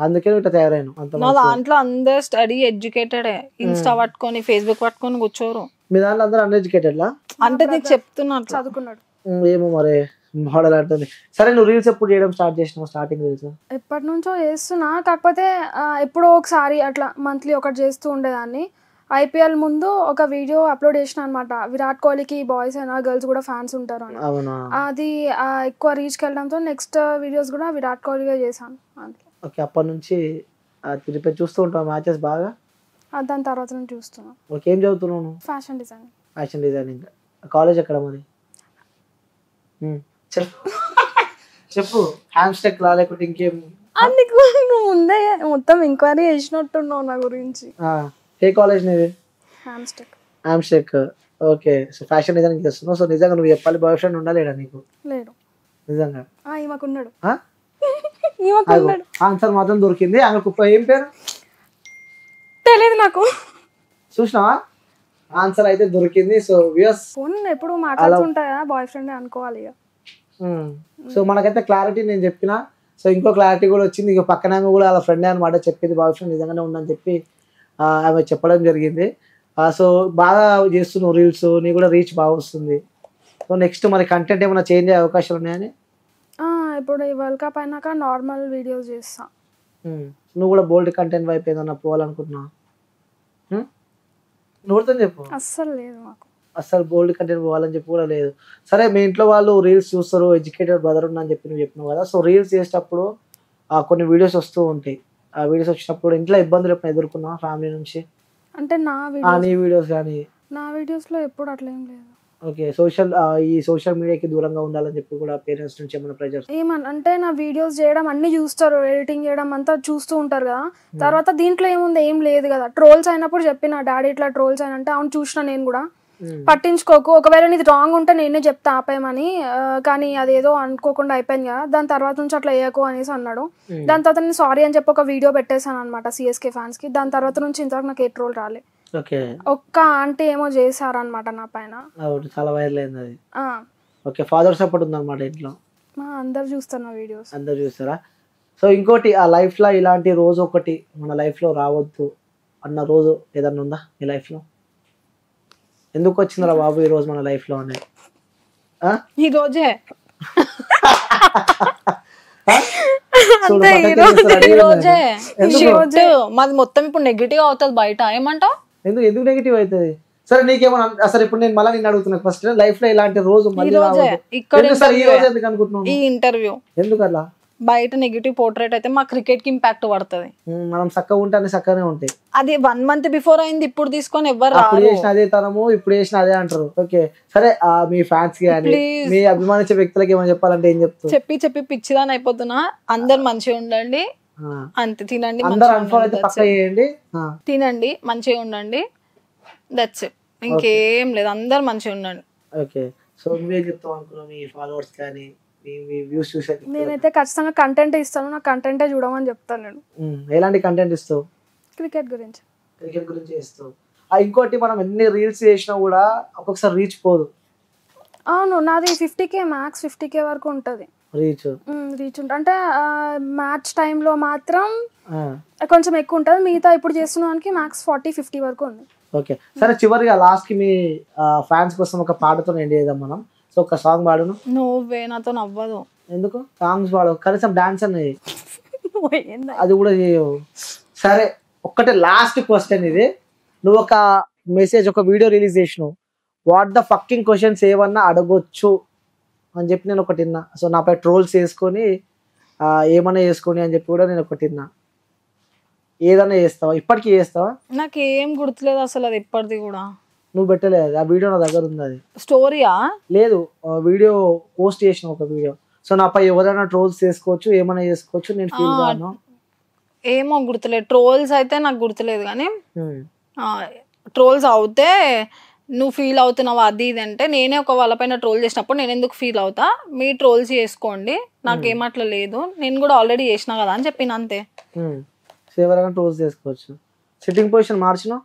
A: అందుకే ఇట్లా తయారైన.
B: నా దాంట్లో అందరు స్టడీ ఎడ్యుకేటెడ్, ఇన్స్టా పట్టుకొని ఫేస్బుక్ పట్టుకొని కూర్చోరు.
A: మీ దాంట్లో అందరూ అన్ఎడ్యుకేటెడ్ లా?
B: అంటే నీకు చెప్తున్నా,
C: చదువుకున్నాడు.
A: ఏమో మరి మోడల్ అంటుంది. సరే, నువ్వు రీల్స్ ఎప్పుడు చేయడం స్టార్ట్ చేసినావు? స్టార్టింగ్ రీల్స్
C: ఎప్పటి నుంచో చేస్తున్నా, కాకపోతే ఎప్పుడో ఒకసారి అట్లా మంత్లీ ఒకటి చేస్తూ ఉండేదాన్ని. IPL ముందు ఒక వీడియో అప్లోడ్ చేసిన అనమాట. విరాట్ కోహ్లీకి బాయ్స్ అయినా గర్ల్స్ కూడా ఫ్యాన్స్ ఉంటారు అని. అది ఎక్కువ రీచ్కి వెళ్ళడంతో నెక్స్ట్ వీడియోస్ కూడా విరాట్ కోహ్లీగా చేశాను.
A: ఓకే, అప్పటి నుంచి తిరిగి చూస్తూ ఉంటావు మ్యాచెస్ బాగా?
C: దాని తర్వాత నుంచి చూస్తున్నాను.
A: ఓకే, ఏం చదువుతున్నావు?
C: Fashion designing.
A: Fashion designing. College ఎక్కడ మరి? చెప్పు. హ్యామ్స్టెక్ లా లేకపోతే ఇంకేం?
C: అందుకు ముందే మొత్తం ఎంక్వైరీ చేసినట్టున్నావు నా గురించి.
A: ఏ కాలేజ్ నీది?
C: Hamstech.
A: Hamstech. Okay, so fashion designing చేస్తున్నావు. సో నిజంగా నువ్వు చెప్పాలి, బాయ్ ఫ్రెండ్ ఉండాలేడా నీకు?
C: లేడు.
A: నిజంగా?
C: ఈమెకున్నాడు.
A: ఆన్సర్ మాత్రం దొరికింది. ఆమెకు ఏం పేరు
C: తెలియదు నాకు.
A: చూసినావా? ఆన్సర్ అయితే దొరికింది. సో
C: ఫోన్ ఎప్పుడు మాట్లాడుతుంటాయా, బాయ్ ఫ్రెండ్ అనుకోవాలి ఇక.
A: సో మనకైతే క్లారిటీ నేను చెప్పిన. సో ఇంకో క్లారిటీ కూడా వచ్చింది. ఇక పక్కన కూడా వాళ్ళ ఫ్రెండ్ అనమాట చెప్పింది, బాయ్ ఫ్రెండ్ నిజంగానే ఉందని చెప్పి ఆమె చెప్పడం జరిగింది. సో బాగా చేస్తున్నావు రీల్స్, నీ కూడా రీచ్ బాగా వస్తుంది. సో నెక్స్ట్ మరి కంటెంట్ ఏమైనా చేంజ్ అయ్యే అవకాశాలు ఉన్నాయని?
C: ఇప్పుడు ఈ వరల్డ్ కప్ అయినాక నార్మల్ వీడియోస్ చేస్తా.
A: నువ్వు కూడా బోల్డ్ కంటెంట్ వైపు ఏదన్నా పోవాలనుకుంటున్నావు? నువ్వుతో చెప్పు.
C: అస్సలు లేదు మాకు,
A: అస్సలు బోల్డ్ కంటెంట్ పోవాలని చెప్పి కూడా లేదు. సరే, మీ ఇంట్లో వాళ్ళు రీల్స్ చూస్తారు, ఎడ్యుకేటెడ్ బ్రదర్ ఉన్నా అని చెప్పి నువ్వు చెప్పినావు కదా. సో రీల్స్ చేసేటప్పుడు కొన్ని వీడియోస్ వస్తూ ఉంటాయి. ఆ వీడియోస్ వచ్చినప్పుడు ఇంట్లో ఇబ్బందులు ఎప్పుడు ఎదుర్కొన్నావా ఫ్యామిలీ నుంచి?
C: అంటే
A: నీ వీడియోస్ కానీ?
C: నా వీడియోస్లో ఎప్పుడు అట్లా ఏం లేదు.
A: ఓకే, ఈ సోషల్ మీడియాకి దూరంగా ఉండాలని చెప్పి కూడా పేరెంట్స్ నుంచి ఏమైనా ప్రెజర్?
C: అంటే నా వీడియోస్ చేయడం అన్ని చూస్తారు, ఎడిటింగ్ చేయడం అంతా చూస్తూ ఉంటారు కదా. తర్వాత దీంట్లో ఏముంది, ఏం లేదు కదా. ట్రోల్స్ అయినప్పుడు చెప్పిన డాడీ ఇట్లా ట్రోల్స్ అయినంటే అవును చూసిన నేను కూడా, పట్టించుకోకు, ఒకవేళ నీది రాంగ్ ఉంటే నేనే చెప్తా ఆపేయమని, కానీ అదేదో అనుకోకుండా అయిపోయింది కదా, దాని తర్వాత నుంచి అట్లా వేయకు అనేసి అన్నాడు. దాని తర్వాత నేను సారీ అని చెప్పి ఒక వీడియో పెట్టేశాను అనమాట CSK ఫ్యాన్స్ కి. దాని తర్వాత నుంచి ఇంతవరకు నాకు ఏ ట్రోల్ రాలే. ఒక్క ఆంటీ ఏమో చేశారనమాట నా పైన,
A: చాలా వైరల్ అయింది అది. ఓకే, ఫాదర్ సపోర్ట్ ఉందన్నమాట ఇంట్లో?
C: అందరు చూస్తారు నా వీడియోస్.
A: అందరు చూస్తారా? సో ఇంకోటి, ఆ లైఫ్ లో ఇలాంటి రోజు ఒకటి మన లైఫ్ లో రావద్దు అన్న రోజు ఏదన్నా ఉందా మీ లైఫ్ లో? ఎందుకు వచ్చిందిరా బాబు ఈ రోజు మన లైఫ్ లో అనేది?
B: ఈ రోజే మాది మొత్తం ఇప్పుడు నెగిటివ్ అవుతుంది బయట. ఏమంటావు?
A: ఎందుకు నెగిటివ్ అవుతుంది? సరే, నీకేమన్నా అసలు ఇప్పుడు నేను మళ్ళీ నిన్ను అడుగుతున్నా, ఫస్ట్ లైఫ్ లో ఇలాంటి రోజు
B: ఈ ఇంటర్వ్యూ ఎందుకు అలా? బయట నెగిటివ్ పోర్ట్రేట్ అయితే మా క్రికెట్ కి ఇంపాక్ట్ పడుతుంది.
A: మనం చక్కగా ఉంటే చక్కగానే ఉంటాయి.
B: అది 1 month బిఫోర్ అయింది, ఇప్పుడు తీసుకొని ఎవరు
A: చేసిన అదే తనము, ఇప్పుడు చేసిన అదే అంటారు. ఓకే, సరే, మీ ఫ్యాన్స్ కి కానీ మీ అభిమానించే వ్యక్తులకి ఏమైనా చెప్పాలంటే ఏం చెప్తారు?
B: చెప్పి పిచ్చిదాని అయిపోతున్నా. అందరు మంచిగా ఉండండి, అంతే. తినండి, తినండి, మంచిగా ఉండండి, దట్స్ ఇట్. ఇంకేం లేదు, అందరు మంచిగా ఉండండి.
A: ఓకే, సో నువ్వేం చెప్తావు అనుకున్నావు మీ ఫాలోవర్స్ కానీ వ్యూస్ చూసే?
C: నేనైతే ఖచ్చితంగా కంటెంట్ ఇస్తాను, నా కంటెంటే చూడమని చెప్తాను నేను.
A: ఎలాంటి కంటెంట్ ఇస్తావు?
C: క్రికెట్ గురించి
A: ఇస్తావు. ఇంకోటి, మనం ఎన్ని రీల్స్ చేసినా కూడా ఒక్కొక్కసారి రీచ్ పోదు.
C: అవును, నాది 50K మ్యాక్స్ 50K వరకు ఉంటది రీచ్ ఉంటుంది. అంటే మ్యాచ్ టైంలో మాత్రం కొంచెం ఎక్కువ ఉంటుంది, మిగతా ఇప్పుడు చేస్తున్న దానికి మ్యాక్స్ 40-50 వరకు ఉంది.
A: ఓకే, సరే, చివరిగా లాస్ట్ కి మీ ఫ్యాన్స్ కోసం ఒక పాటతో ఎండ్ చేద్దాం మనం. సో ఒక సాంగ్ పాడును.
B: నువ్వే నాతో నవ్వదు.
A: ఎందుకు? సాంగ్స్ పాడు, కనీసం డాన్స్ అనేది అది కూడా చేయవు. సరే, ఒక్కటే లాస్ట్ క్వశ్చన్ ఇది. నువ్వు ఒక మెసేజ్, ఒక వీడియో రిలీజ్ చేసినావు, వాట్ ద ఫక్కింగ్ క్వశ్చన్స్ ఏమన్నా అడగొచ్చు అని చెప్పి నేను ఒకటి విన్నా. సో నాపై ట్రోల్స్ వేసుకొని ఏమన్నా చేసుకొని అని చెప్పి కూడా నేను ఒకటి విన్నా. ఏదన్నా చేస్తావా? ఇప్పటికీ చేస్తావా?
B: నాకు ఏం గుర్తులేదు అసలు, అది ఇప్పటిది కూడా.
A: నువ్వు పెట్టలేదు, ఆ వీడియో నా దగ్గర ఉంది. అది
B: స్టోరీయా? లేదు,
A: వీడియో పోస్ట్ చేసిన ఒక వీడియో. సో నాపై ఎవరైనా ట్రోల్స్ చేసుకోవచ్చు, ఏమైనా చేసుకోవచ్చు, నేను ఫీల్ కాను.
B: ఏమో గుర్తులేదు. ట్రోల్స్ అయితే నాకు గుర్తులేదు, కానీ ట్రోల్స్ అవుతే నువ్వు ఫీల్ అవుతున్నావు అది ఇది అంటే నేనే ఒక వాళ్ళపైన ట్రోల్ చేసినప్పుడు నేను ఎందుకు ఫీల్ అవుతా, మీ ట్రోల్స్ చేసుకోండి, నాకేమట్లా లేదు, నేను కూడా ఆల్రెడీ చేసినా కదా అని చెప్పిన అంతే.
A: ఎవరైనా ట్రోల్స్ చేసుకోవచ్చు. సిట్టింగ్ పొజిషన్ మార్చినా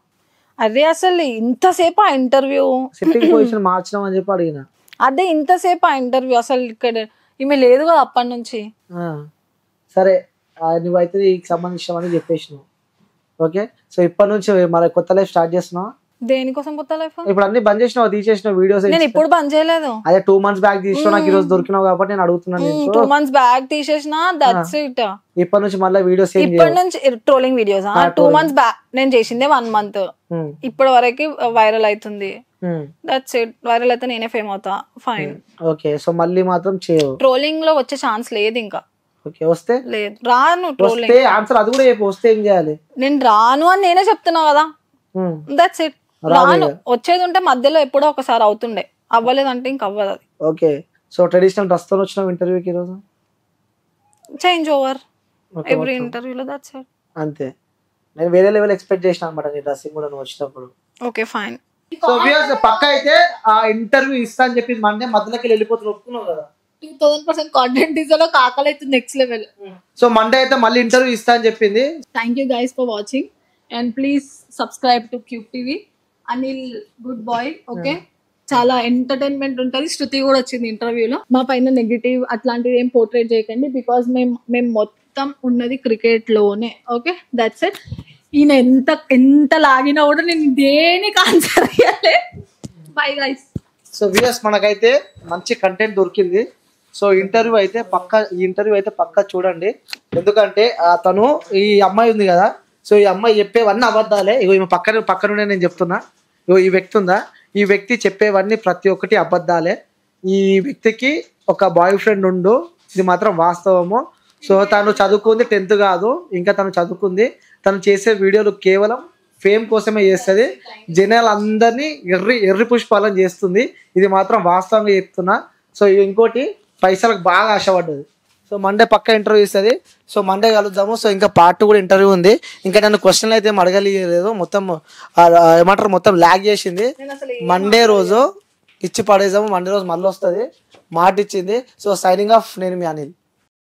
B: అదే అసలు ఇంతసేపు ఆ ఇంటర్వ్యూ
A: సిట్టింగ్ పొజిషన్ మార్చినాం అని చెప్పి అడిగిన.
B: అదే ఇంతసేపు ఆ ఇంటర్వ్యూ అసలు ఇక్కడ ఈమె లేదు కదా అప్పటి నుంచి.
A: సరే నువ్వైతే నీకు సంబంధించినవని చెప్పేసినావు. ఓకే, సో ఇప్పటి నుంచి మరి కొత్త లైఫ్ స్టార్ట్ చేస్తున్నావు.
B: దేనికోసం కొత్త లైఫ్?
A: ఇప్పుడు అన్ని బంద్ చేసినావు, తీసేసినావు వీడియోస్.
B: నేను ఇప్పుడు బంద్ చేయలేదు.
A: అదే 2 months బ్యాక్ తీసినావు, నాకు ఈ రోజు దొరికినావు కాబట్టి నేను అడుగుతున్నాను.
B: 2 months బ్యాక్ తీసేసిన, దట్స్ ఇట్.
A: ఇప్పటి నుంచి మళ్ళీ వీడియోస్
B: ఇప్పటి నుంచి ట్రోలింగ్ వీడియోస్ 2 months బ్యాక్ నేను చేసిందే 1 month ఇప్పటి వరకు వైరల్ అవుతుంది. That's it. వైరల్ అయితే నేనే ఫేమ్ అవుతా, ఫైన్.
A: ఓకే, సో మళ్ళీ మాత్రం చేయవు.
B: ట్రోలింగ్ లో వచ్చే ఛాన్స్ లేదు ఇంకా.
A: ఓకే, వస్తే
B: లేదు, రాను. ట్రోలింగ్
A: ఆన్సర్ అది కూడా చెప్పు, వస్తే ఏం చేయాలి?
B: నేను రాను అని నేనే చెప్తున్నా కదా, దట్స్ ఇట్. రాను. వచ్చేది ఉంటే మధ్యలో ఎప్పుడో ఒకసారి అవుతుండే, అవ్వలేదంటే ఇంక అవ్వదు అది.
A: ఓకే, సో ట్రెడిషనల్ డ్రెస్ తో వచ్చిన ఇంటర్వ్యూకి ఈ రోజు
B: చేంజ్ ఓవర్ ఎవ్రీ ఇంటర్వ్యూలో, దట్స్ ఇట్.
A: అంతే. నేను వేరే లెవెల్ ఎక్స్పెక్ట్ చేసిన అన్నమాట నీ డ్రెస్సింగ్ కూడా నువ్వు వచ్చినప్పుడు.
B: Okay, fine.
A: సో వ్యూయర్స్ పక్క అయితే ఆ ఇంటర్వ్యూ ఇస్తా అని చెప్పి మండే మధ్యలోకి వెళ్ళిపోతున్నా, ఒప్పుకున్నావు కదా?
B: 2000% కాంటెంట్ ఇస్తా, కాకలు అయితే నెక్స్ట్ లెవెల్.
A: సో మండే అయితే మళ్ళీ ఇంటర్వ్యూ ఇస్తా అని చెప్పింది.
B: Thank you guys for watching and please subscribe to Cube TV. Anil good boy. Okay, చాలా ఎంటర్టైన్మెంట్ ఉంటుంది. శృతి కూడా వచ్చింది ఇంటర్వ్యూలో. మా పైన నెగిటివ్ అట్లాంటివి ఏం పోర్ట్రేట్ చేయకండి, బికాస్ మేము మొత్తం ఉన్నది క్రికెట్ లోనే. Okay, that's it. ఈయన ఎంత లాగినా కూడా నేను దేనికి ఆన్సర్ ఇవ్వలే. Bye guys.
A: సో వ్యూయర్స్ మనకైతే మంచి కంటెంట్ దొరికింది. సో ఈ ఇంటర్వ్యూ అయితే పక్కా చూడండి. ఎందుకంటే తను ఈ అమ్మాయి ఉంది కదా, సో ఈ అమ్మాయి చెప్పేవన్నీ అబద్ధాలే. ఇగో ఈమె పక్కనుండే నేను చెప్తున్నా. ఇగో ఈ వ్యక్తి ఉందా, ఈ వ్యక్తి చెప్పేవన్నీ ప్రతి ఒక్కటి అబద్ధాలే. ఈ వ్యక్తికి ఒక బాయ్ ఫ్రెండ్ ఉండు, ఇది మాత్రం వాస్తవము. సో తను చదువుకుంది 10th కాదు, ఇంకా తను చదువుకుంది. తను చేసే వీడియోలు కేవలం ఫేమ్ కోసమే చేస్తుంది. జనాలందరినీ ఎర్రి పుష్పాలను చేస్తుంది. ఇది మాత్రం వాస్తవంగా చెప్తున్నా. సో ఇంకోటి పైసలకు బాగా ఆశపడ్డది. సో మండే పక్క ఇంటర్వ్యూ ఇస్తుంది. సో మండే కలుద్దాము. సో ఇంకా part 2 కూడా ఇంటర్వ్యూ ఉంది. ఇంకా నన్ను క్వశ్చన్లు అయితే ఏం అడగలేదు, మొత్తం ఏమంటారు మొత్తం ల్యాగ్ చేసింది. మండే రోజు ఇచ్చి పడేద్దాము. మండే రోజు మళ్ళీ వస్తుంది, మాట ఇచ్చింది. సో సైనింగ్ ఆఫ్, నేను మీ అనిల్.